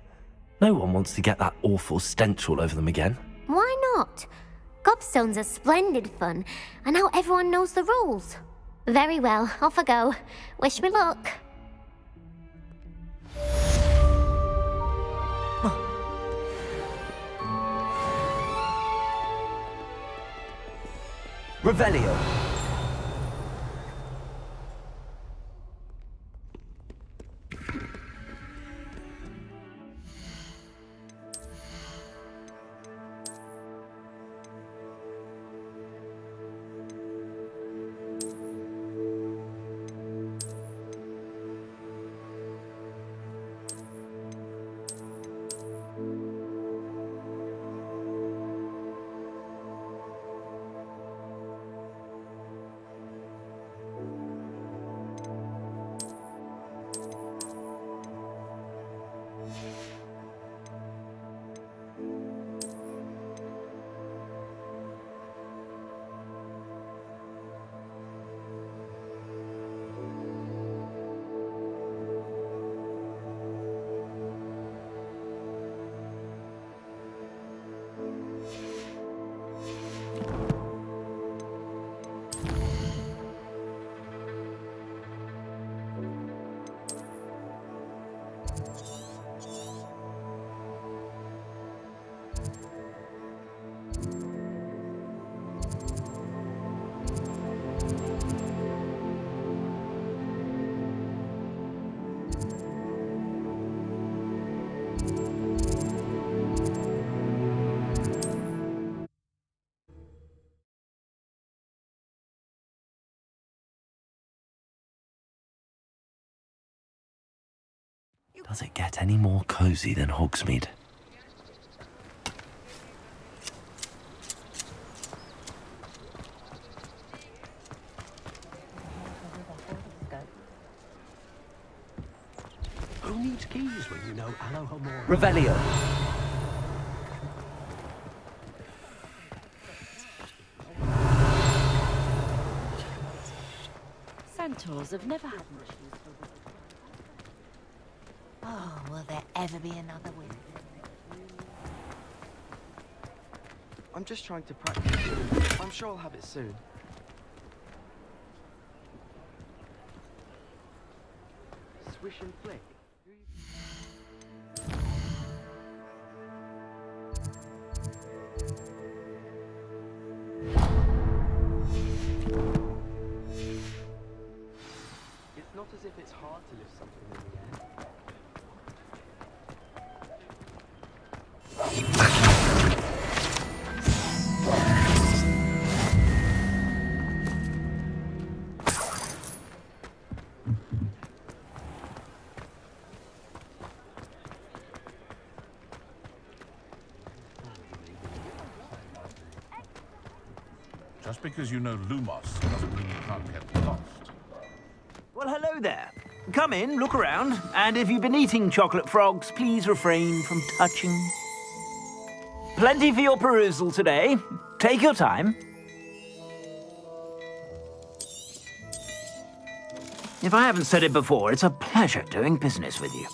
S2: No one wants to get that awful stench all over them again.
S12: Why not? Gobstones are splendid fun, and now everyone knows the rules. Very well, off I go. Wish me luck.
S9: Revelio.
S2: Does it get any more cozy than Hogsmeade?
S17: Who needs keys when you know Alohomora?
S9: Revelio.
S10: Centaurs have never had much use for wood. Oh, will there ever be another winter?
S13: I'm just trying to practice. I'm sure I'll have it soon. Swish and flick. It's not as if it's hard to lift something in the air.
S23: Just because you know Lumos doesn't mean you can't get lost.
S5: Well, hello there. Come in, look around, and if you've been eating chocolate frogs, please refrain from touching. Plenty for your perusal today. Take your time. If I haven't said it before, it's a pleasure doing business with you.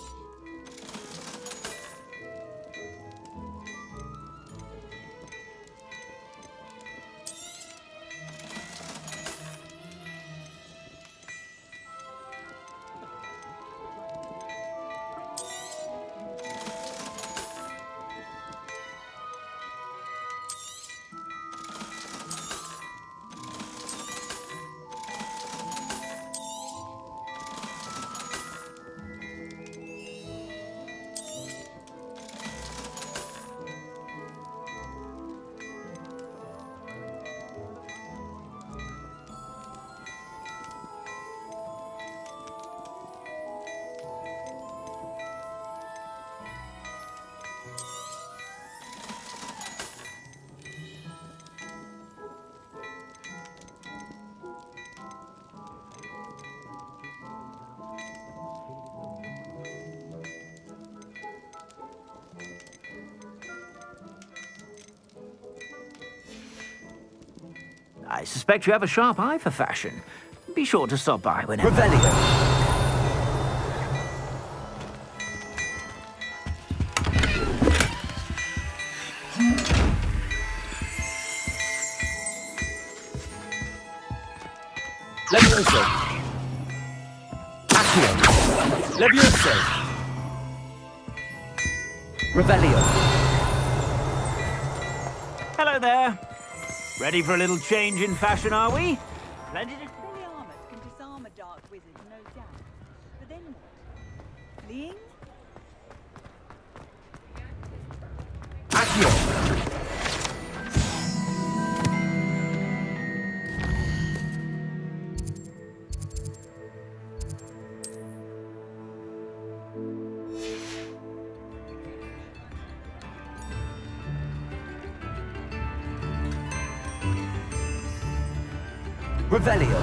S5: I suspect you have a sharp eye for fashion. Be sure to stop by whenever...
S9: Revelio. Levioso. Accio. Levioso. Revelio.
S5: Hello there. Ready for a little change in fashion, are we? Plenty to...
S8: Fully armored can disarm a dark wizard, no doubt. But then what? Fleeing?
S9: Revelio.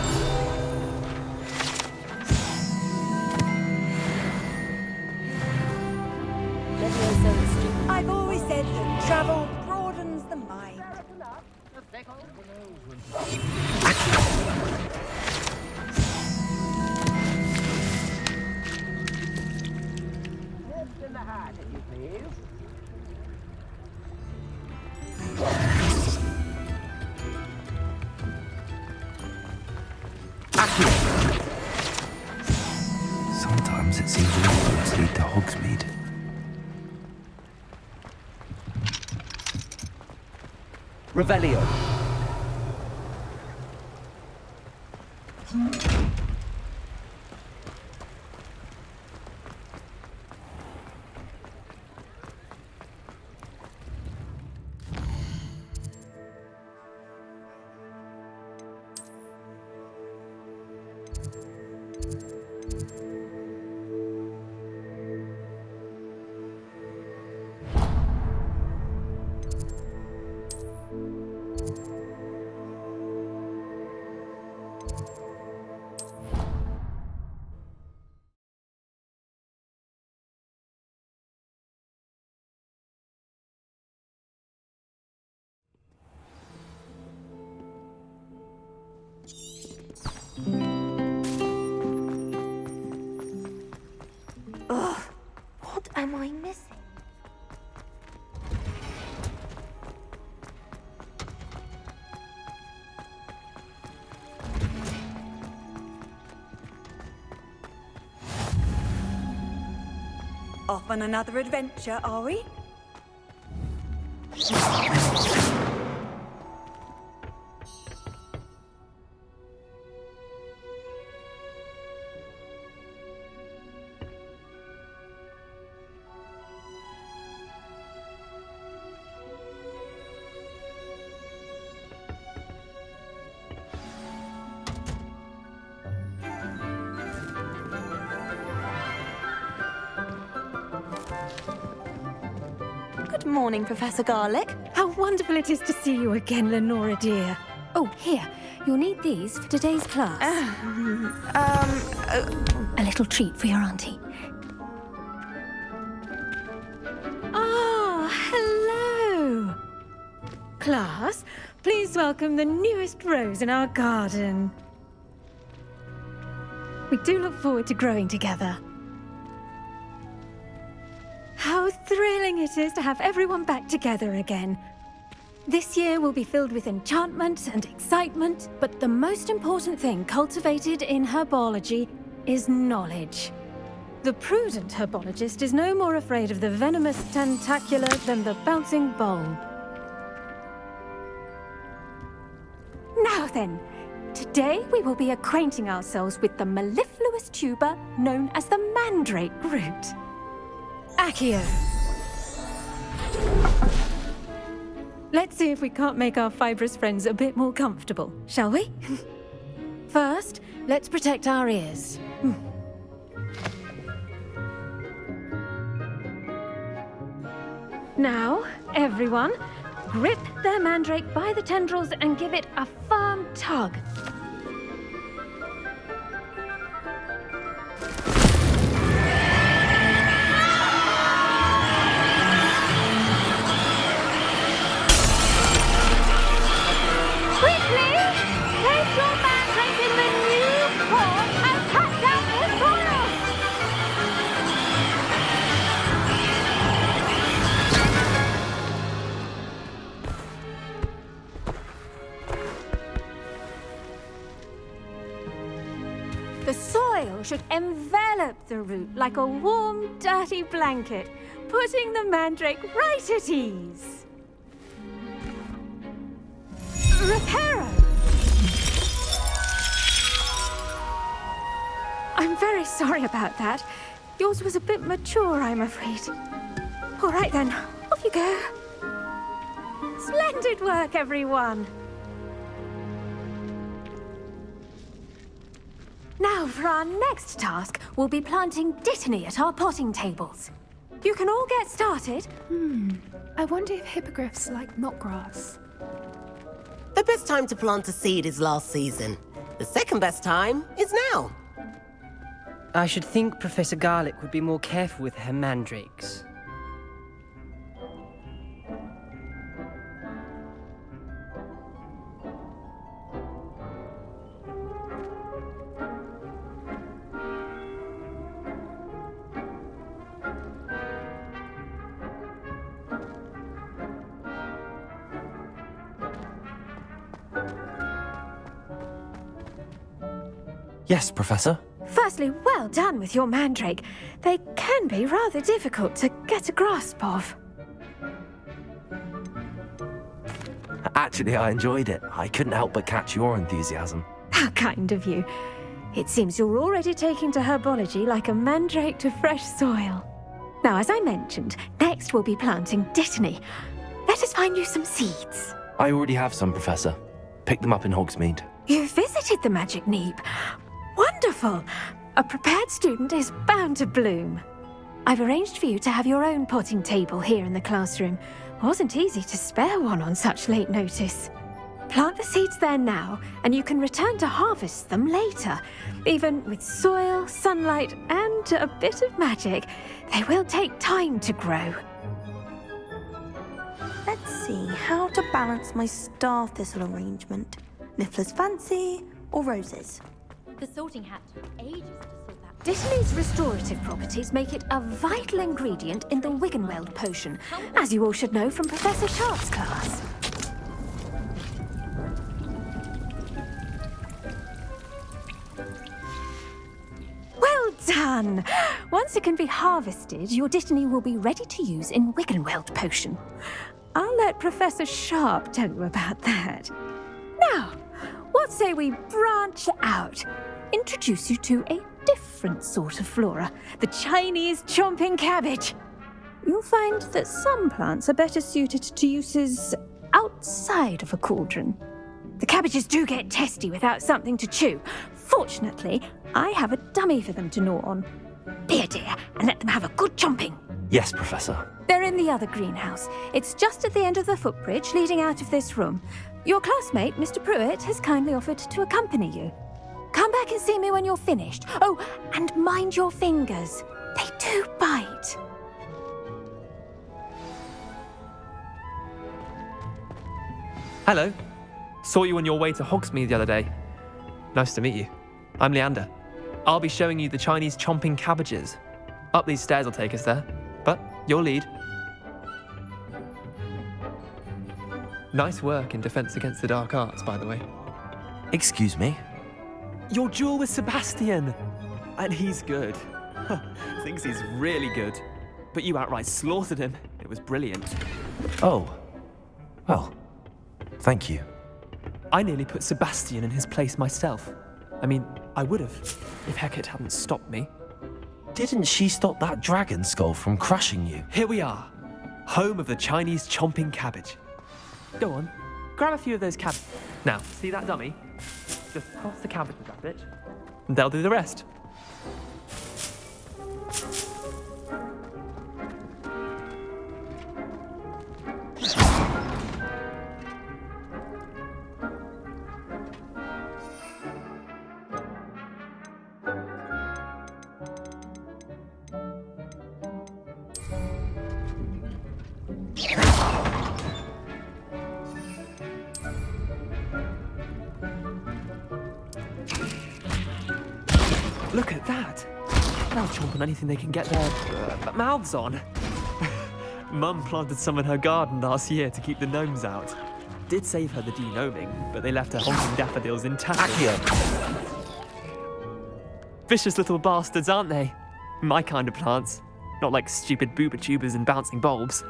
S8: I've always said that travel broadens the mind.
S14: Lift in the hat, if you please.
S2: Sometimes it seems all roads lead to Hogsmeade.
S9: Revelio.
S12: Ugh, what am I missing?
S8: Off on another adventure, are we?
S3: Good morning, Professor Garlick.
S15: How wonderful it is to see you again, Lenora dear. Oh, here. You'll need these for today's class. A little treat for your auntie. Ah, hello. Class, please welcome the newest rose in our garden. We do look forward to growing together. How thrilling it is to have everyone back together again. This year will be filled with enchantment and excitement, but the most important thing cultivated in herbology is knowledge. The prudent herbologist is no more afraid of the venomous tentacula than the bouncing bulb. Now then, today we will be acquainting ourselves with the mellifluous tuber known as the mandrake root. Accio. Let's see if we can't make our fibrous friends a bit more comfortable, shall we? First, let's protect our ears. Now, everyone, grip their mandrake by the tendrils and give it a firm tug. The soil should envelop the root like a warm, dirty blanket, putting the mandrake right at ease. Reparo! I'm very sorry about that. Yours was a bit mature, I'm afraid. All right then, off you go. Splendid work, everyone. Now, for our next task, we'll be planting dittany at our potting tables. You can all get started.
S7: I wonder if hippogriffs like knotgrass.
S19: The best time to plant a seed is last season. The second best time is now.
S4: I should think Professor Garlick would be more careful with her mandrakes.
S2: Yes, Professor?
S15: Firstly, well done with your mandrake. They can be rather difficult to get a grasp of.
S2: Actually, I enjoyed it. I couldn't help but catch your enthusiasm.
S15: How kind of you. It seems you're already taking to herbology like a mandrake to fresh soil. Now, as I mentioned, next we'll be planting dittany. Let us find you some seeds.
S2: I already have some, Professor. Picked them up in Hogsmeade.
S15: You visited the Magic Neep. Wonderful! A prepared student is bound to bloom. I've arranged for you to have your own potting table here in the classroom. Wasn't easy to spare one on such late notice. Plant the seeds there now, and you can return to harvest them later. Even with soil, sunlight, and a bit of magic, they will take time to grow.
S3: Let's see how to balance my star thistle arrangement. Niffler's fancy, or roses?
S10: The sorting hat took ages to sort that.
S15: Dittany's restorative properties make it a vital ingredient in the Wiggenweld potion, as you all should know from Professor Sharp's class. Well done! Once it can be harvested, your Dittany will be ready to use in Wiggenweld potion. I'll let Professor Sharp tell you about that. Now, what say we branch out? Introduce you to a different sort of flora, the Chinese chomping cabbage. You'll find that some plants are better suited to uses outside of a cauldron. The cabbages do get testy without something to chew. Fortunately, I have a dummy for them to gnaw on. Be a dear and let them have a good chomping.
S2: Yes, Professor.
S15: They're in the other greenhouse. It's just at the end of the footbridge leading out of this room. Your classmate, Mr. Pruitt, has kindly offered to accompany you. Come back and see me when you're finished. Oh, and mind your fingers. They do bite.
S16: Hello. Saw you on your way to Hogsmeade the other day. Nice to meet you. I'm Leander. I'll be showing you the Chinese chomping cabbages. Up these stairs will take us there, but you'll lead. Nice work in Defense Against the Dark Arts, by the way.
S2: Excuse me?
S16: Your duel with Sebastian! And he's good. Thinks he's really good. But you outright slaughtered him. It was brilliant.
S2: Oh. Well, thank you.
S16: I nearly put Sebastian in his place myself. I mean, I would have, if Hecate hadn't stopped me.
S2: Didn't she stop that dragon skull from crushing you?
S16: Here we are, home of the Chinese chomping cabbage. Go on, grab a few of those cabbages. Now, see that dummy? Just toss the cabbages at it, and they'll do the rest. Look at that! They'll chomp on anything they can get their mouths on. Mum planted some in her garden last year to keep the gnomes out. Did save her the de-gnoming, but they left her honking daffodils intact. Vicious little bastards, aren't they? My kind of plants. Not like stupid booba tubers and bouncing bulbs.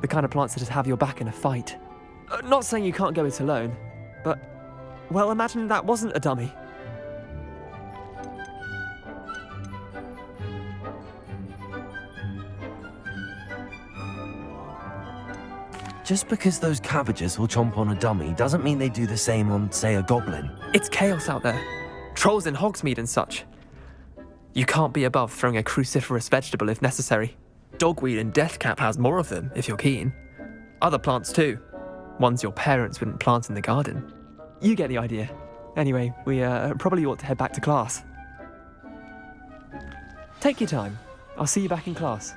S16: The kind of plants that just have your back in a fight. Not saying you can't go it alone, but, well, imagine that wasn't a dummy.
S2: Just because those cabbages will chomp on a dummy doesn't mean they do the same on, say, a goblin.
S16: It's chaos out there. Trolls in Hogsmeade and such. You can't be above throwing a cruciferous vegetable if necessary. Dogweed and deathcap has more of them, if you're keen. Other plants too. Ones your parents wouldn't plant in the garden. You get the idea. Anyway, we probably ought to head back to class. Take your time. I'll see you back in class.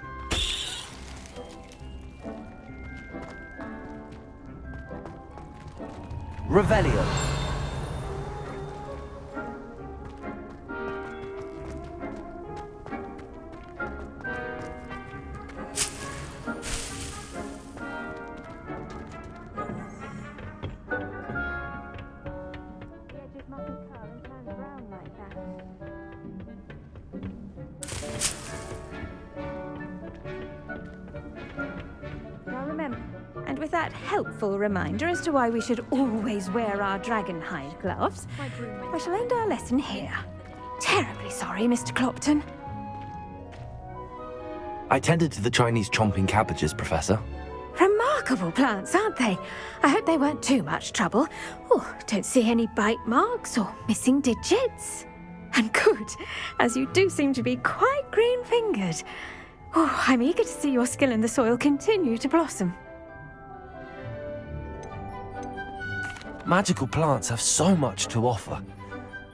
S9: Revelio.
S15: Now remember, and with that helpful reminder as to why we should always wear our dragon hide gloves, I shall end our lesson here. Terribly sorry, Mr. Clopton.
S2: I tended to the Chinese chomping cabbages, Professor.
S15: Remarkable plants, aren't they? I hope they weren't too much trouble. Oh, don't see any bite marks or missing digits. And good, as you do seem to be quite green-fingered. Oh, I'm eager to see your skill in the soil continue to blossom.
S2: Magical plants have so much to offer.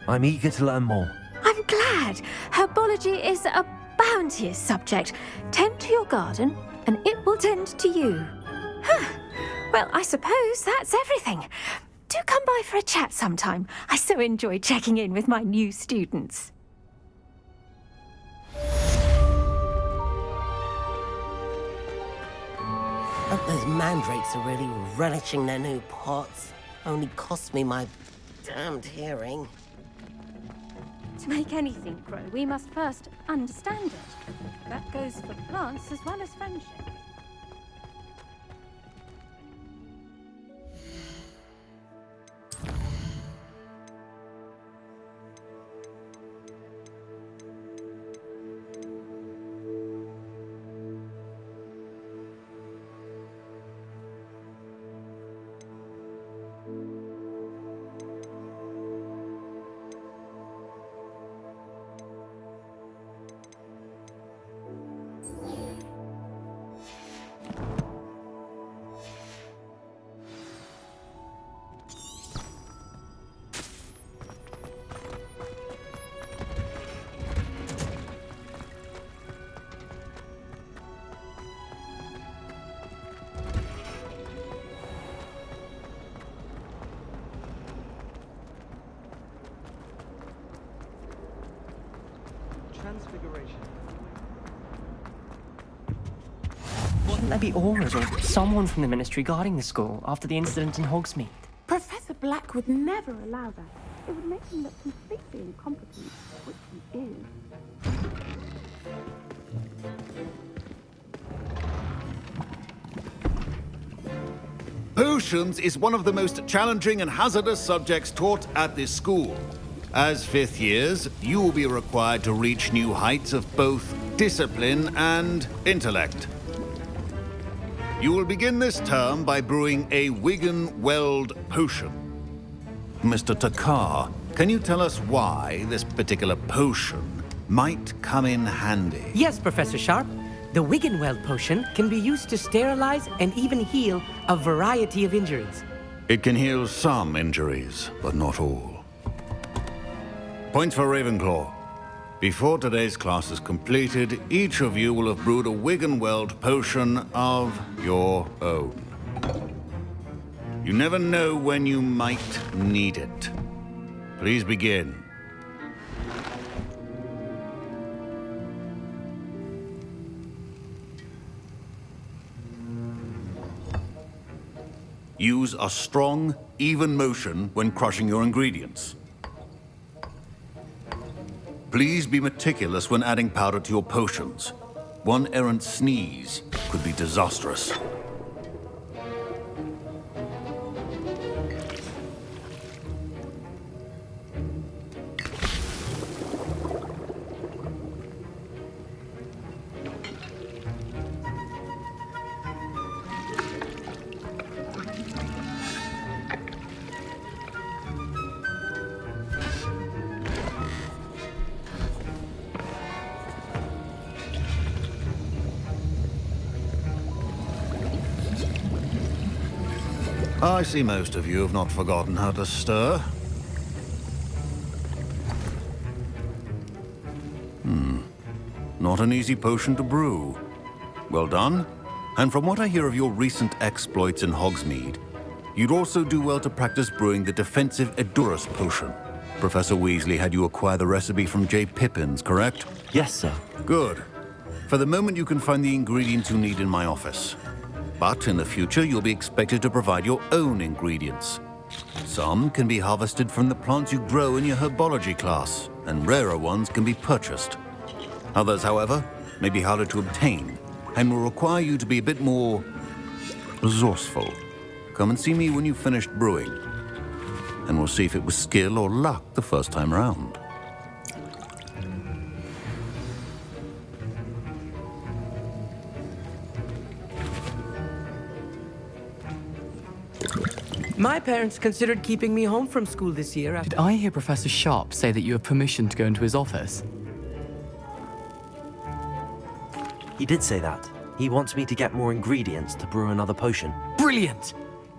S2: I'm eager to learn more.
S15: I'm glad. Herbology is a bounteous subject. Tend to your garden, and it will tend to you. Huh. Well, I suppose that's everything. Do come by by for a chat sometime? I so enjoy checking in with my new students.
S19: Hope those mandrakes are really relishing their new pots. Only cost me my damned hearing.
S15: To make anything grow, we must first understand it. That goes for plants as well as friendship.
S13: Transfiguration.
S18: Wouldn't there be auras or someone from the Ministry guarding the school after the incident in Hogsmeade?
S7: Professor Black would never allow that. It would make him look completely incompetent, which he is.
S1: Potions is one of the most challenging and hazardous subjects taught at this school. As fifth years, you will be required to reach new heights of both discipline and intellect. You will begin this term by brewing a Wigan-Weld potion. Mr. Takar, can you tell us why this particular potion might come in handy?
S18: Yes, Professor Sharp. The Wigan-Weld potion can be used to sterilize and even heal a variety of injuries.
S1: It can heal some injuries, but not all. Points for Ravenclaw. Before today's class is completed, each of you will have brewed a Wigan-Weld potion of your own. You never know when you might need it. Please begin. Use a strong, even motion when crushing your ingredients. Please be meticulous when adding powder to your potions. One errant sneeze could be disastrous. I see most of you have not forgotten how to stir. Not an easy potion to brew. Well done. And from what I hear of your recent exploits in Hogsmeade, you'd also do well to practice brewing the defensive Edurus potion. Professor Weasley had you acquire the recipe from J. Pippins, correct?
S2: Yes, sir.
S1: Good. For the moment, you can find the ingredients you need in my office. But in the future, you'll be expected to provide your own ingredients. Some can be harvested from the plants you grow in your herbology class, and rarer ones can be purchased. Others, however, may be harder to obtain, and will require you to be a bit more resourceful. Come and see me when you've finished brewing, and we'll see if it was skill or luck the first time around.
S18: My parents considered keeping me home from school this year.
S20: Did I hear Professor Sharp say that you have permission to go into his office?
S2: He did say that. He wants me to get more ingredients to brew another potion.
S20: Brilliant!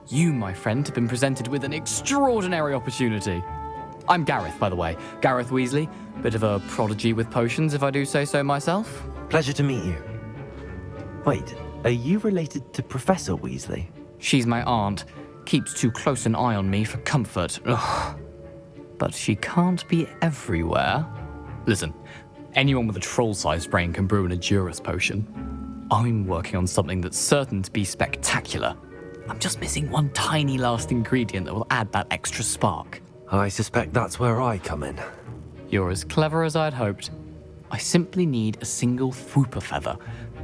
S20: You, my friend, have been presented with an extraordinary opportunity. I'm Gareth, by the way. Gareth Weasley. Bit of a prodigy with potions, if I do say so myself.
S2: Pleasure to meet you. Wait, are you related to Professor Weasley?
S20: She's my aunt. keeps too close an eye on me for comfort. Ugh. But she can't be everywhere. Listen, anyone with a troll-sized brain can brew an Edurus potion. I'm working on something that's certain to be spectacular. I'm just missing one tiny last ingredient that will add that extra spark.
S2: I suspect that's where I come in.
S20: You're as clever as I'd hoped. I simply need a single Fwooper feather.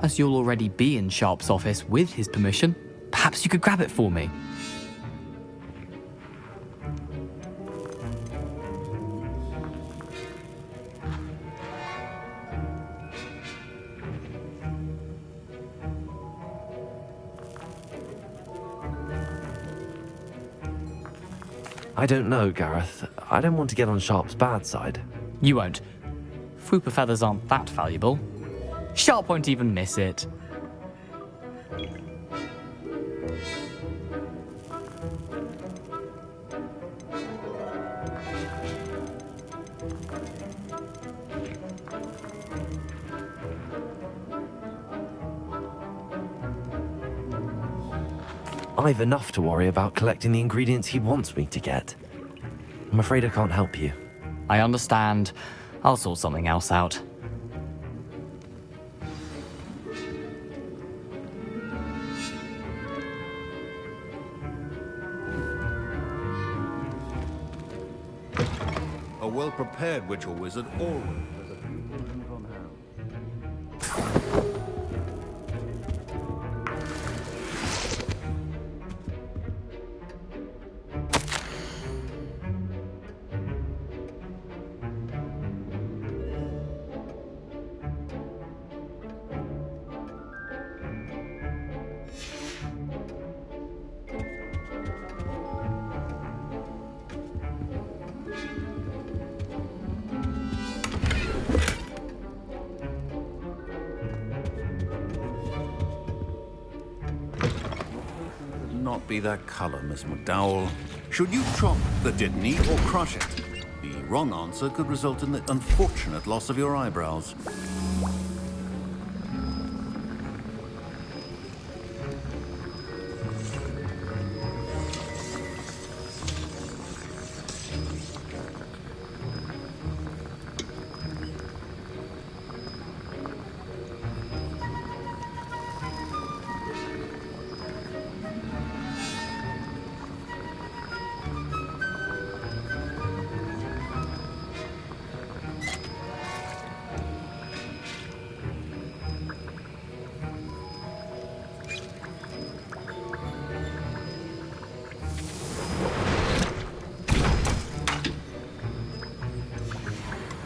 S20: As you'll already be in Sharp's office with his permission, perhaps you could grab it for me.
S2: I don't know, Gareth. I don't want to get on Sharp's bad side.
S20: You won't. Fwooper feathers aren't that valuable. Sharp won't even miss it.
S2: I've enough to worry about collecting the ingredients he wants me to get. I'm afraid I can't help you.
S20: I understand. I'll sort something else out.
S1: A well-prepared witch or wizard always has a few potions on hand. Not be that color, Miss McDowell. Should you chop the Didney or crush it? The wrong answer could result in the unfortunate loss of your eyebrows.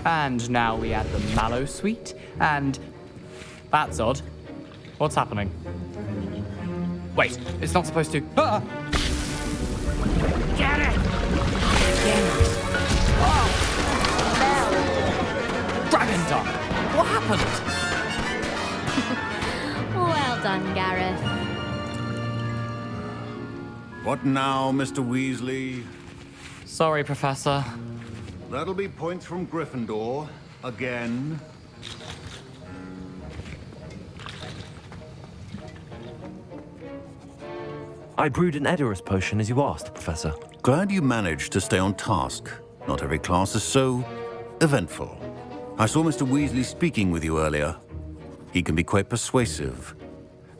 S20: And now we add the mallow sweet, and... That's odd. What's happening? Wait, it's not supposed to... Ah!
S14: Get it!
S20: Dragon Dog! What happened?
S10: Well done, Gareth.
S1: What now, Mr. Weasley?
S20: Sorry, Professor.
S1: That'll be points from Gryffindor. Again.
S2: I brewed an Edurus potion as you asked, Professor.
S1: Glad you managed to stay on task. Not every class is so eventful. I saw Mr. Weasley speaking with you earlier. He can be quite persuasive.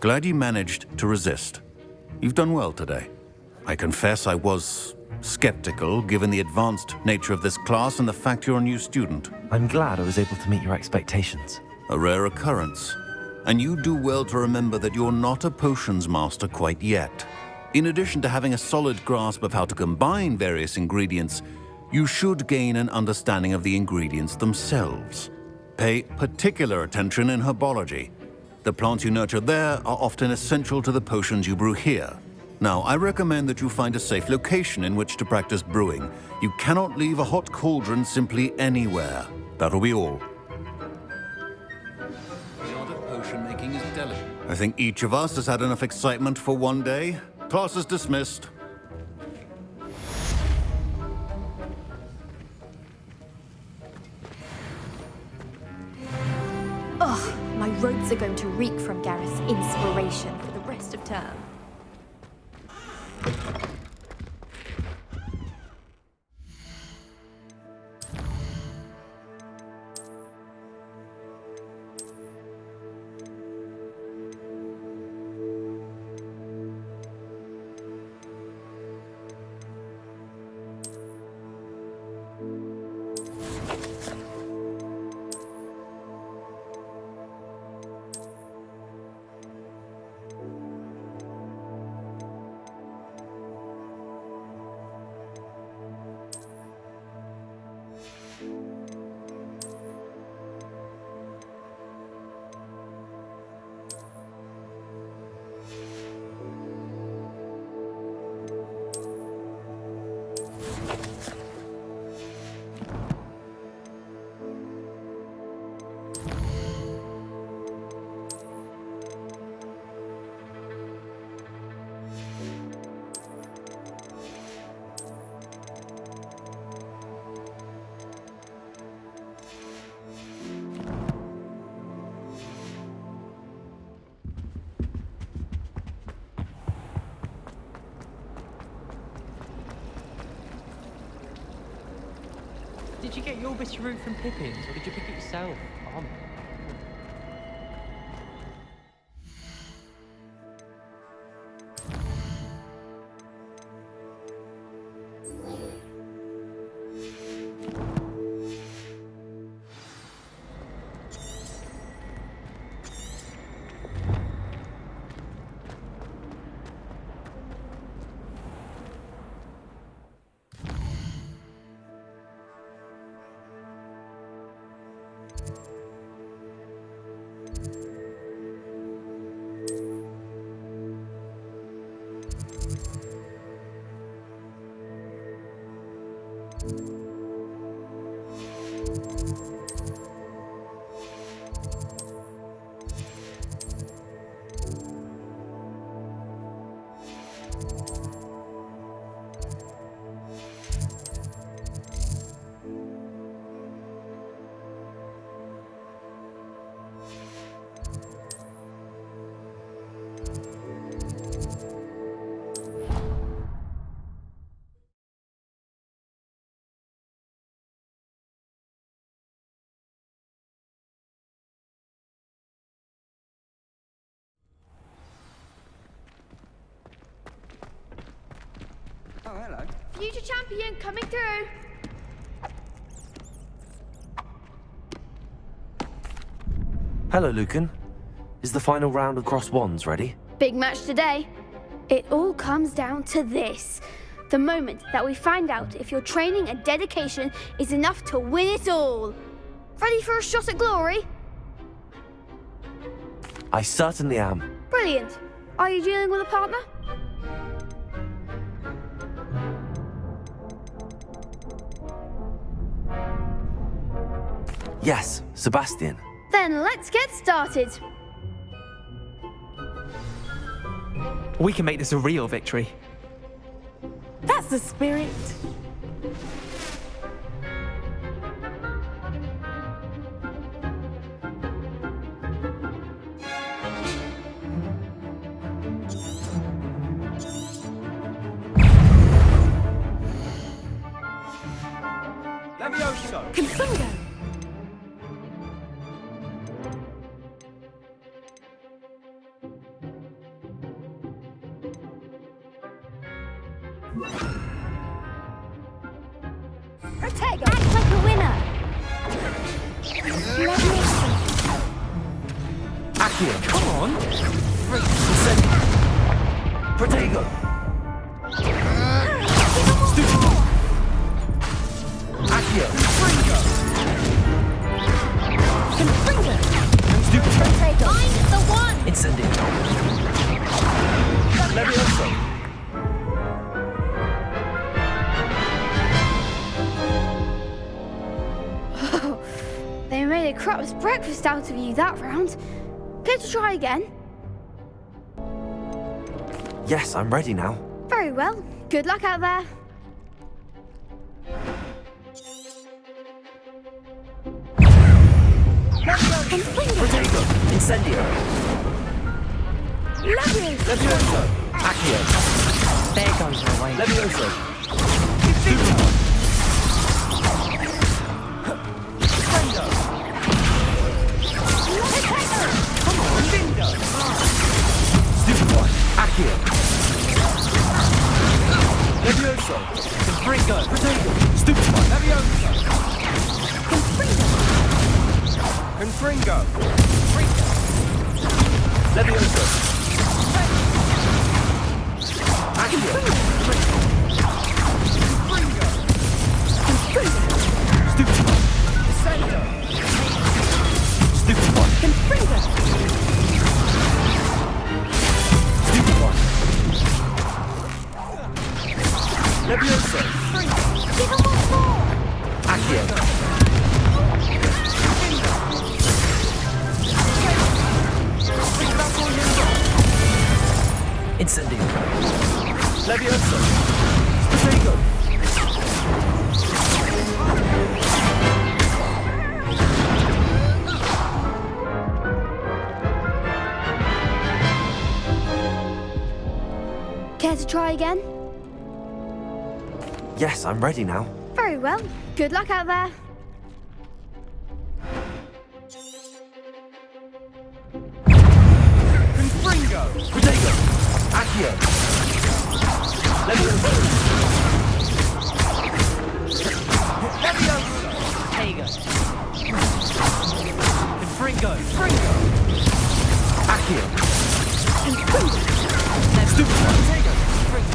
S1: Glad you managed to resist. You've done well today. I confess I was skeptical, given the advanced nature of this class and the fact you're a new student.
S2: I'm glad I was able to meet your expectations.
S1: A rare occurrence. And you do well to remember that you're not a potions master quite yet. In addition to having a solid grasp of how to combine various ingredients, you should gain an understanding of the ingredients themselves. Pay particular attention in herbology. The plants you nurture there are often essential to the potions you brew here. Now, I recommend that you find a safe location in which to practice brewing. You cannot leave a hot cauldron simply anywhere. That'll be all. The art of potion making is delicate. I think each of us has had enough excitement for one day. Class is dismissed.
S10: Ugh, my robes are going to reek from Gareth's inspiration for the rest of term.
S9: Did you get your bitty root from Pippin's, or did you pick it yourself?
S13: Oh, hello.
S12: Future champion coming through.
S2: Hello, Lucan. Is the final round of Cross Wands ready?
S12: Big match today. It all comes down to this. The moment that we find out if your training and dedication is enough to win it all. Ready for a shot at glory?
S2: I certainly am.
S12: Brilliant. Are you dealing with a partner?
S2: Yes, Sebastian.
S12: Then let's get started.
S16: We can make this a real victory.
S7: That's the spirit.
S13: Levioso!
S7: Consuelo!
S15: Protego! Act like a winner!
S2: Accio!
S16: Come on!
S2: Protego! Accio!
S15: Protego! I'm the one!
S2: Incendio! Levioso!
S12: They made a crap's breakfast out of you that round. Care to try again?
S2: Yes, I'm ready now.
S12: Very well. Good luck out there.
S2: Protego! Incendio! Levioso! Accio!
S9: There goes your way.
S2: Levioso! Stupid one! Accio! Levioso! Confringo! Protego! Stupid one! Levioso!
S13: Confringo!
S2: Levioso! Accio! Stupid one! Stupid one! Stupid one! Levioso!
S12: Give them one more!
S4: Accio. Incendio. Levioso. Stratego.
S12: Care to try again?
S2: Yes, I'm ready now.
S12: Very well. Good luck out there.
S4: Confringo. Protego. Accio. Levioso. Levioso.
S9: Protego. Confringo.
S4: Accio. Stupid one.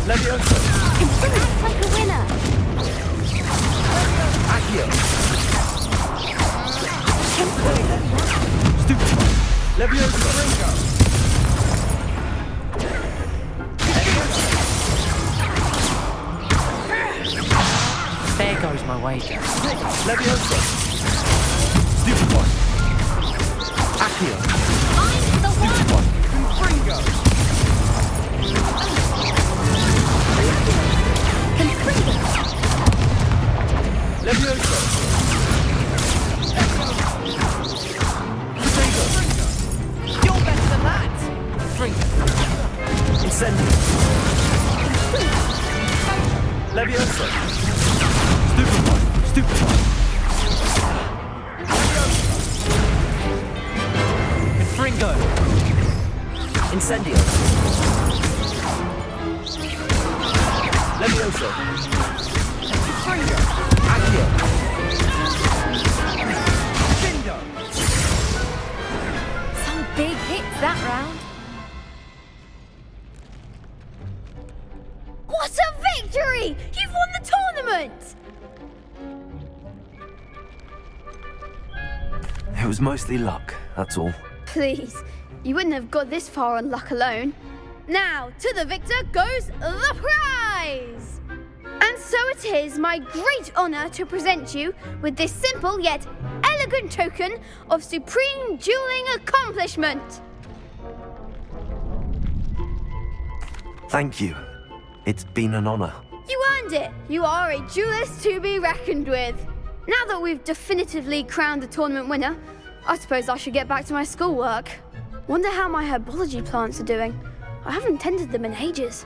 S4: Levioso.
S12: Act like a winner.
S4: Accio. Stupid one. Levioso.
S9: There goes my wager.
S4: Levioso. Stupid one. Accio.
S12: I'm the
S4: Stupid one. Confringo. Levioso. Protego.
S9: You're better than that.
S4: Incendio. Levioso. Stupid one. Stupid one.
S9: Confringo.
S4: Incendio. Levioso. Confringo. Accio.
S15: Some big hits that round.
S12: What a victory! You've won the tournament!
S2: It was mostly luck, that's all.
S12: Please, you wouldn't have got this far on luck alone. Now, to the victor goes the prize! And so it is my great honour to present you with this simple yet elegant token of supreme dueling accomplishment.
S2: Thank you. It's been an honor.
S12: You earned it. You are a duelist to be reckoned with. Now that we've definitively crowned the tournament winner, I suppose I should get back to my schoolwork. Wonder how my herbology plants are doing. I haven't tended them in ages.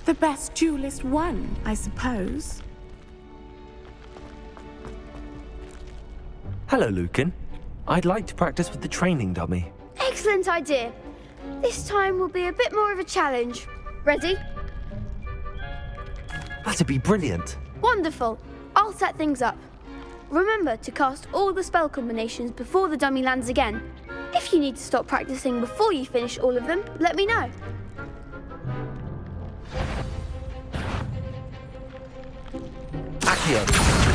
S7: The best duelist won, I suppose.
S2: Hello, Lucan. I'd like to practice with the training dummy.
S12: Excellent idea. This time will be a bit more of a challenge. Ready?
S2: That'd be brilliant.
S12: Wonderful. I'll set things up. Remember to cast all the spell combinations before the dummy lands again. If you need to stop practicing before you finish all of them, let me know.
S4: Accio.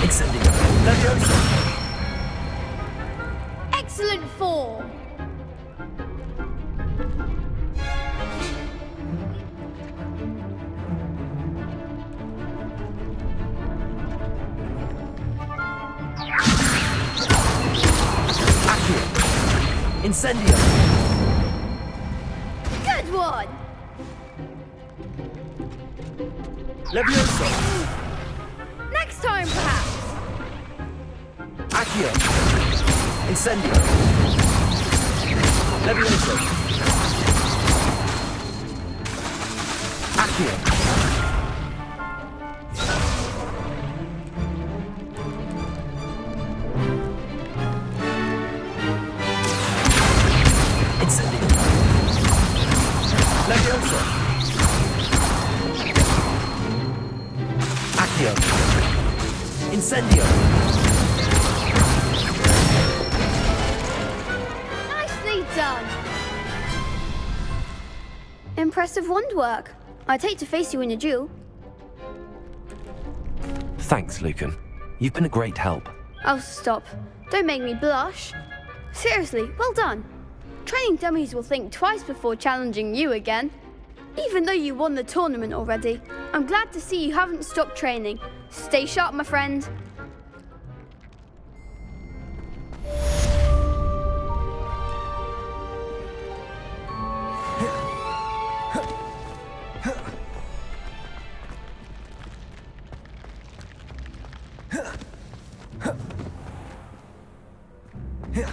S4: Incendio. Levioso.
S12: Excellent form.
S4: Accio. Incendio.
S12: Good one.
S4: Levioso.
S12: Next time, perhaps.
S4: Accio. Incendio. Levioso. Accio. Incendio. Levioso. Accio. Incendio.
S12: Nicely done. Impressive wand work. I'd hate to face you in a duel.
S2: Thanks, Lucan. You've been a great help.
S12: Oh, stop. Don't make me blush. Seriously, well done. Training dummies will think twice before challenging you again. Even though you won the tournament already, I'm glad to see you haven't stopped training. Stay sharp, my friend.
S4: Yeah.